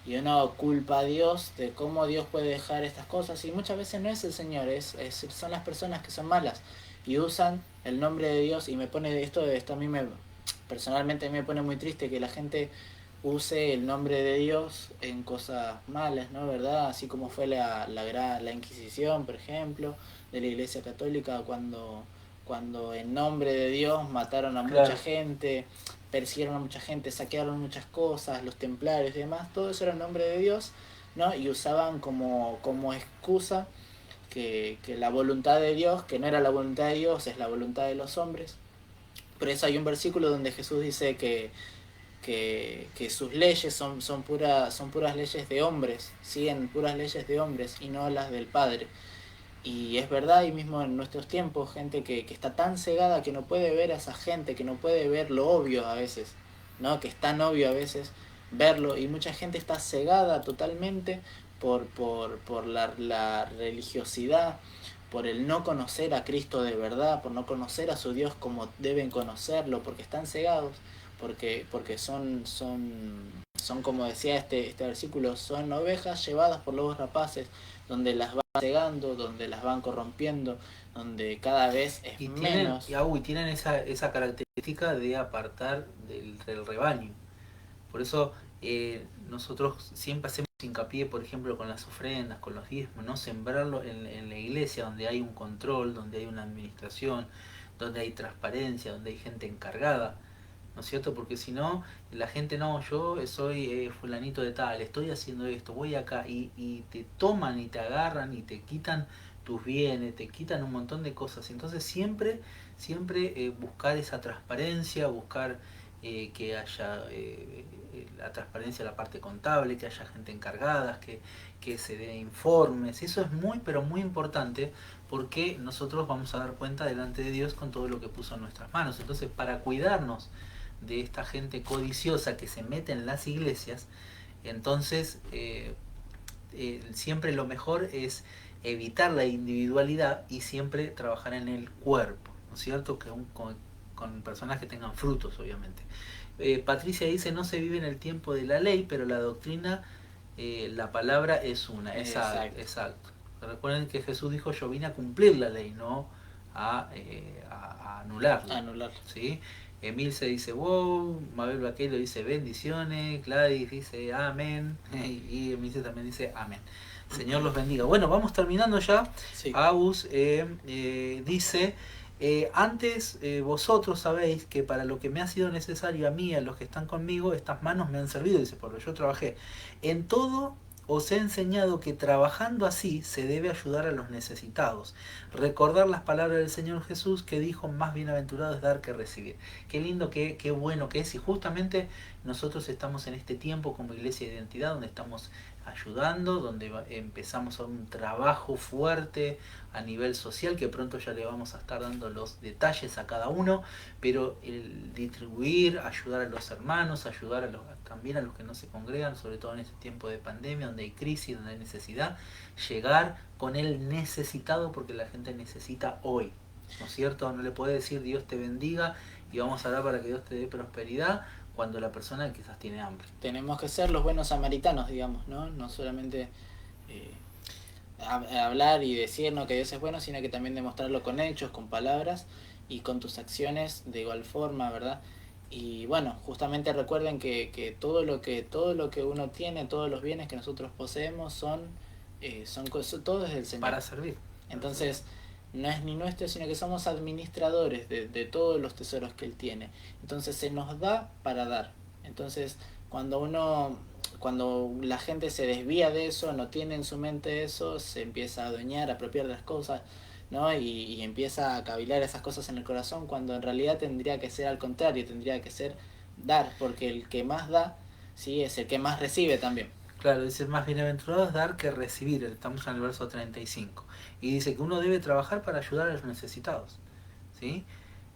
uno culpa a Dios de cómo Dios puede dejar estas cosas, y muchas veces no es el Señor, son las personas que son malas y usan el nombre de Dios. Y me pone esto a mí personalmente me pone muy triste que la gente use el nombre de Dios en cosas malas, ¿no? ¿Verdad? Así como fue la Inquisición, por ejemplo, de la Iglesia Católica, cuando en nombre de Dios mataron a mucha gente, persiguieron a mucha gente, saquearon muchas cosas, los templarios y demás, todo eso era en nombre de Dios, ¿no? Y usaban como excusa que la voluntad de Dios, que no era la voluntad de Dios, es la voluntad de los hombres. Por eso hay un versículo donde Jesús dice que sus leyes son puras leyes de hombres, siguen puras leyes de hombres y no las del Padre. Y es verdad, y mismo en nuestros tiempos, gente que está tan cegada que no puede ver a esa gente, que no puede ver lo obvio a veces, ¿no? Que es tan obvio a veces verlo, y mucha gente está cegada totalmente por la religiosidad, por el no conocer a Cristo de verdad, por no conocer a su Dios como deben conocerlo, porque están cegados, porque son como decía este versículo, son ovejas llevadas por lobos rapaces, donde las van cegando, donde las van corrompiendo, donde cada vez es menos. Y tienen esa característica de apartar del rebaño. Por eso nosotros siempre hacemos hincapié, por ejemplo, con las ofrendas, con los diezmos, no sembrarlo en la iglesia, donde hay un control, donde hay una administración, donde hay transparencia, donde hay gente encargada, ¿no es cierto? Porque si no, la gente, no, yo soy fulanito de tal, estoy haciendo esto, voy acá, y te toman y te agarran y te quitan tus bienes, te quitan un montón de cosas. Entonces siempre buscar esa transparencia, buscar que haya la transparencia de la parte contable, que haya gente encargada, que se dé informes. Eso es pero muy importante, porque nosotros vamos a dar cuenta delante de Dios con todo lo que puso en nuestras manos. Entonces, para cuidarnos de esta gente codiciosa que se mete en las iglesias, entonces siempre lo mejor es evitar la individualidad y siempre trabajar en el cuerpo, ¿no es cierto? Con personas que tengan frutos, obviamente. Patricia dice, no se vive en el tiempo de la ley, pero la doctrina, la palabra es una. Exacto. Recuerden que Jesús dijo, yo vine a cumplir la ley, no a anularla. Anular. ¿Sí? Emilce dice wow, Mabel Vaquero dice bendiciones, Gladys dice amén, y Emilce también dice amén. Señor los bendiga. Bueno, vamos terminando ya. Sí. Agus dice, antes vosotros sabéis que para lo que me ha sido necesario a mí, a los que están conmigo, estas manos me han servido, dice, porque yo trabajé. En todo os he enseñado que trabajando así se debe ayudar a los necesitados. Recordar las palabras del Señor Jesús que dijo, más bienaventurado es dar que recibir. Qué lindo, qué bueno que es. Y justamente nosotros estamos en este tiempo como iglesia de identidad, donde estamos ayudando, donde empezamos a un trabajo fuerte a nivel social, que pronto ya le vamos a estar dando los detalles a cada uno, pero el distribuir, ayudar a los hermanos, ayudar también a los que no se congregan, sobre todo en este tiempo de pandemia, donde hay crisis, donde hay necesidad, llegar con el necesitado, porque la gente necesita hoy, ¿no es cierto? No le puede decir Dios te bendiga y vamos a orar para que Dios te dé prosperidad, cuando la persona quizás tiene hambre. Tenemos que ser los buenos samaritanos, digamos, ¿no? No solamente hablar y decir ¿no? que Dios es bueno, sino que también demostrarlo con hechos, con palabras y con tus acciones de igual forma, ¿verdad? Y bueno, justamente recuerden que todo lo que uno tiene, todos los bienes que nosotros poseemos son todo es del Señor. Para servir. Entonces, no es ni nuestro, sino que somos administradores de todos los tesoros que Él tiene. Entonces se nos da para dar. Entonces, cuando la gente se desvía de eso, no tiene en su mente eso, se empieza a adueñar, a apropiar de las cosas, ¿no? Y empieza a cavilar esas cosas en el corazón, cuando en realidad tendría que ser al contrario, tendría que ser dar, porque el que más da, sí, es el que más recibe también. Claro, dice, más bienaventurado es dar que recibir, estamos en el verso 35. Y dice que uno debe trabajar para ayudar a los necesitados, ¿sí?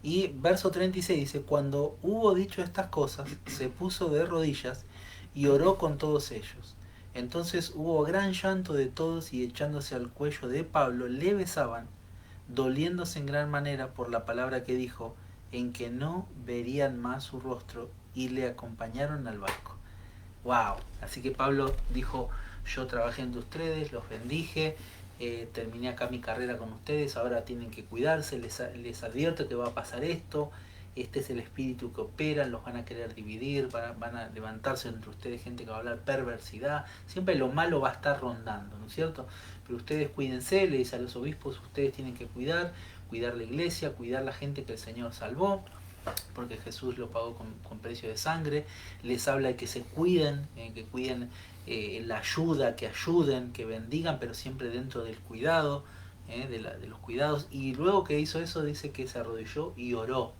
Y verso 36 dice, cuando hubo dicho estas cosas, se puso de rodillas y oró con todos ellos. Entonces hubo gran llanto de todos y echándose al cuello de Pablo, le besaban, doliéndose en gran manera por la palabra que dijo, en que no verían más su rostro, y le acompañaron al barco. Wow, así que Pablo dijo, yo trabajé entre ustedes, los bendije, terminé acá mi carrera con ustedes, ahora tienen que cuidarse, les advierto que va a pasar esto, este es el espíritu que opera, los van a querer dividir, van a levantarse entre ustedes gente que va a hablar perversidad, siempre lo malo va a estar rondando, ¿no es cierto? Pero ustedes cuídense, le dice a los obispos, ustedes tienen que cuidar la iglesia, cuidar la gente que el Señor salvó, porque Jesús lo pagó con precio de sangre. Les habla de que se cuiden, que cuiden la ayuda, que ayuden, que bendigan, pero siempre dentro del cuidado, de los cuidados. Y luego que hizo eso, dice que se arrodilló y oró.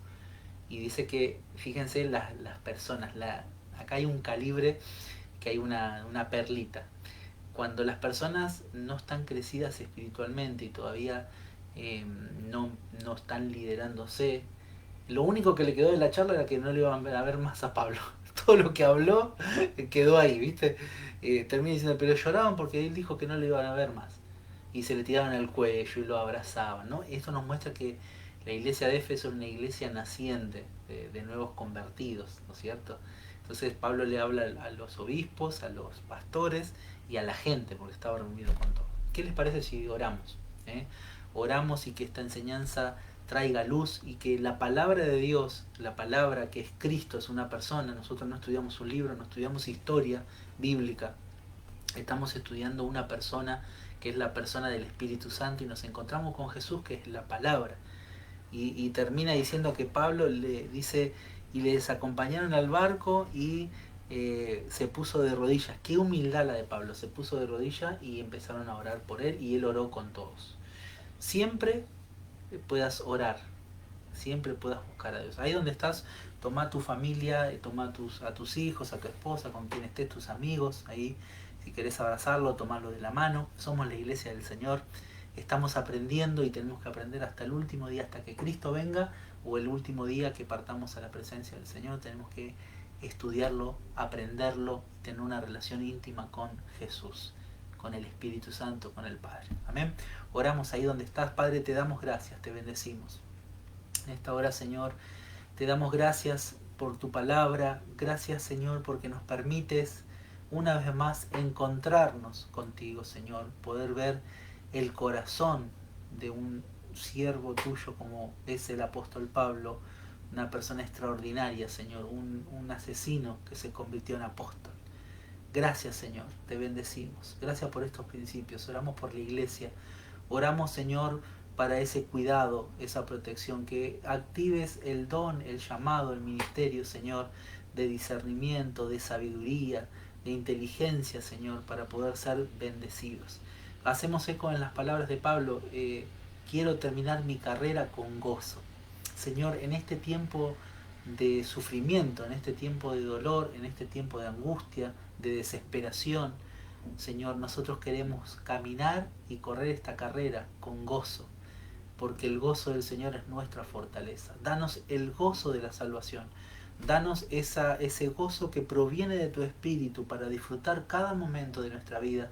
Y dice que, fíjense las personas, acá hay un calibre, que hay una perlita. Cuando las personas no están crecidas espiritualmente y todavía no están liderándose, lo único que le quedó de la charla era que no le iban a ver más a Pablo. Todo lo que habló quedó ahí, ¿viste? Termina diciendo, pero lloraban porque él dijo que no le iban a ver más. Y se le tiraban al cuello y lo abrazaban, ¿no? Esto nos muestra que la iglesia de Éfeso es una iglesia naciente de nuevos convertidos, ¿no es cierto? Entonces Pablo le habla a los obispos, a los pastores y a la gente, porque estaba reunido con todos. ¿Qué les parece si oramos? Oramos y que esta enseñanza traiga luz y que la palabra de Dios, la palabra que es Cristo, es una persona. Nosotros no estudiamos un libro, no estudiamos historia bíblica, estamos estudiando una persona que es la persona del Espíritu Santo, y nos encontramos con Jesús, que es la palabra. Y termina diciendo que Pablo le dice, y les acompañaron al barco y se puso de rodillas. Qué humildad la de Pablo, se puso de rodillas y empezaron a orar por él, y él oró con todos. Siempre puedas orar, siempre puedas buscar a Dios. Ahí donde estás, toma a tu familia, toma a tus hijos, a tu esposa, con quien estés, tus amigos, ahí si querés abrazarlo, tomarlo de la mano. Somos la iglesia del Señor, estamos aprendiendo y tenemos que aprender hasta el último día, hasta que Cristo venga, o el último día que partamos a la presencia del Señor. Tenemos que estudiarlo, aprenderlo, tener una relación íntima con Jesús, con el Espíritu Santo, con el Padre. Amén. Oramos ahí donde estás. Padre, te damos gracias, te bendecimos. En esta hora, Señor, te damos gracias por tu palabra. Gracias, Señor, porque nos permites una vez más encontrarnos contigo, Señor. Poder ver el corazón de un siervo tuyo como es el apóstol Pablo. una persona extraordinaria, Señor, un asesino que se convirtió en apóstol. Gracias, Señor, te bendecimos. Gracias por estos principios. Oramos por la iglesia. Oramos, Señor, para ese cuidado, esa protección, que actives el don, el llamado, el ministerio, Señor, de discernimiento, de sabiduría, de inteligencia, Señor, para poder ser bendecidos. Hacemos eco en las palabras de Pablo, quiero terminar mi carrera con gozo. Señor, en este tiempo de sufrimiento, en este tiempo de dolor, en este tiempo de angustia, de desesperación, Señor, nosotros queremos caminar y correr esta carrera con gozo, porque el gozo del Señor es nuestra fortaleza. Danos el gozo de la salvación. Danos ese gozo que proviene de tu Espíritu para disfrutar cada momento de nuestra vida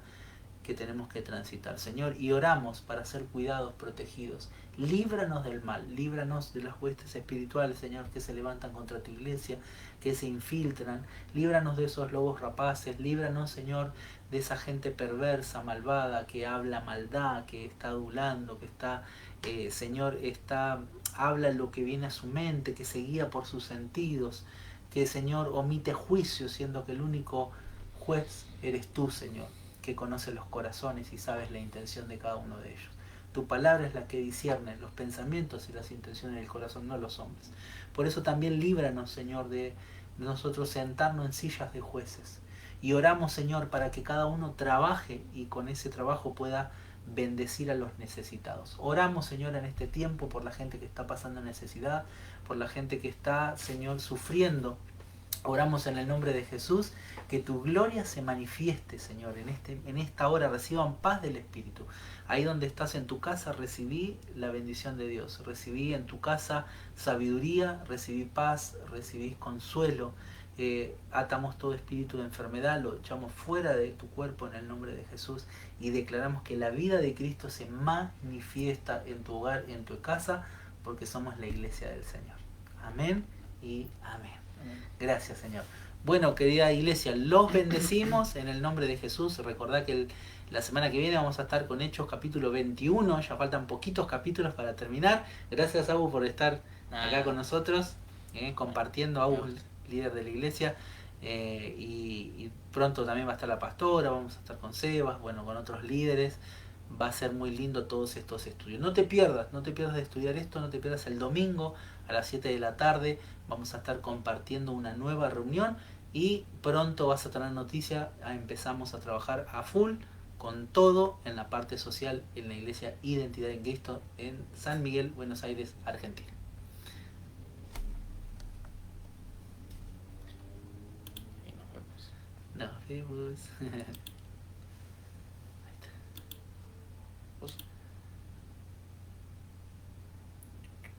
que tenemos que transitar, Señor, y oramos para ser cuidados, protegidos. Líbranos del mal, líbranos de las huestes espirituales, Señor, que se levantan contra tu iglesia, que se infiltran. Líbranos de esos lobos rapaces, líbranos, Señor, de esa gente perversa, malvada, que habla maldad, que está adulando, que está, Señor, habla lo que viene a su mente, que se guía por sus sentidos, que, Señor, omite juicio, siendo que el único juez eres tú, Señor, que conoce los corazones y sabes la intención de cada uno de ellos. Tu palabra es la que discierne los pensamientos y las intenciones del corazón, no los hombres. Por eso también líbranos, Señor, de nosotros sentarnos en sillas de jueces. Y oramos, Señor, para que cada uno trabaje y con ese trabajo pueda bendecir a los necesitados. Oramos, Señor, en este tiempo por la gente que está pasando necesidad, por la gente que está, Señor, sufriendo. Oramos en el nombre de Jesús, que tu gloria se manifieste, Señor, en esta hora. Reciban paz del Espíritu. Ahí donde estás en tu casa, recibí la bendición de Dios. Recibí en tu casa sabiduría, recibí paz, recibí consuelo. Atamos todo espíritu de enfermedad, lo echamos fuera de tu cuerpo en el nombre de Jesús y declaramos que la vida de Cristo se manifiesta en tu hogar, en tu casa, porque somos la iglesia del Señor. Amén y amén. Gracias, Señor. Bueno, querida iglesia, los bendecimos en el nombre de Jesús. Recordad que la semana que viene vamos a estar con Hechos capítulo 21. Ya faltan poquitos capítulos para terminar. Gracias, Abu, por estar acá con nosotros, compartiendo. Abu, líder de la iglesia. Y pronto también va a estar la pastora. Vamos a estar con Sebas, bueno, con otros líderes. Va a ser muy lindo todos estos estudios. No te pierdas de estudiar esto, no te pierdas el domingo a las 7 de la tarde. Vamos a estar compartiendo una nueva reunión y pronto vas a tener noticia. Empezamos a trabajar a full con todo en la parte social en la iglesia Identidad en Cristo en San Miguel, Buenos Aires, Argentina. Y nos vemos. Nos vemos.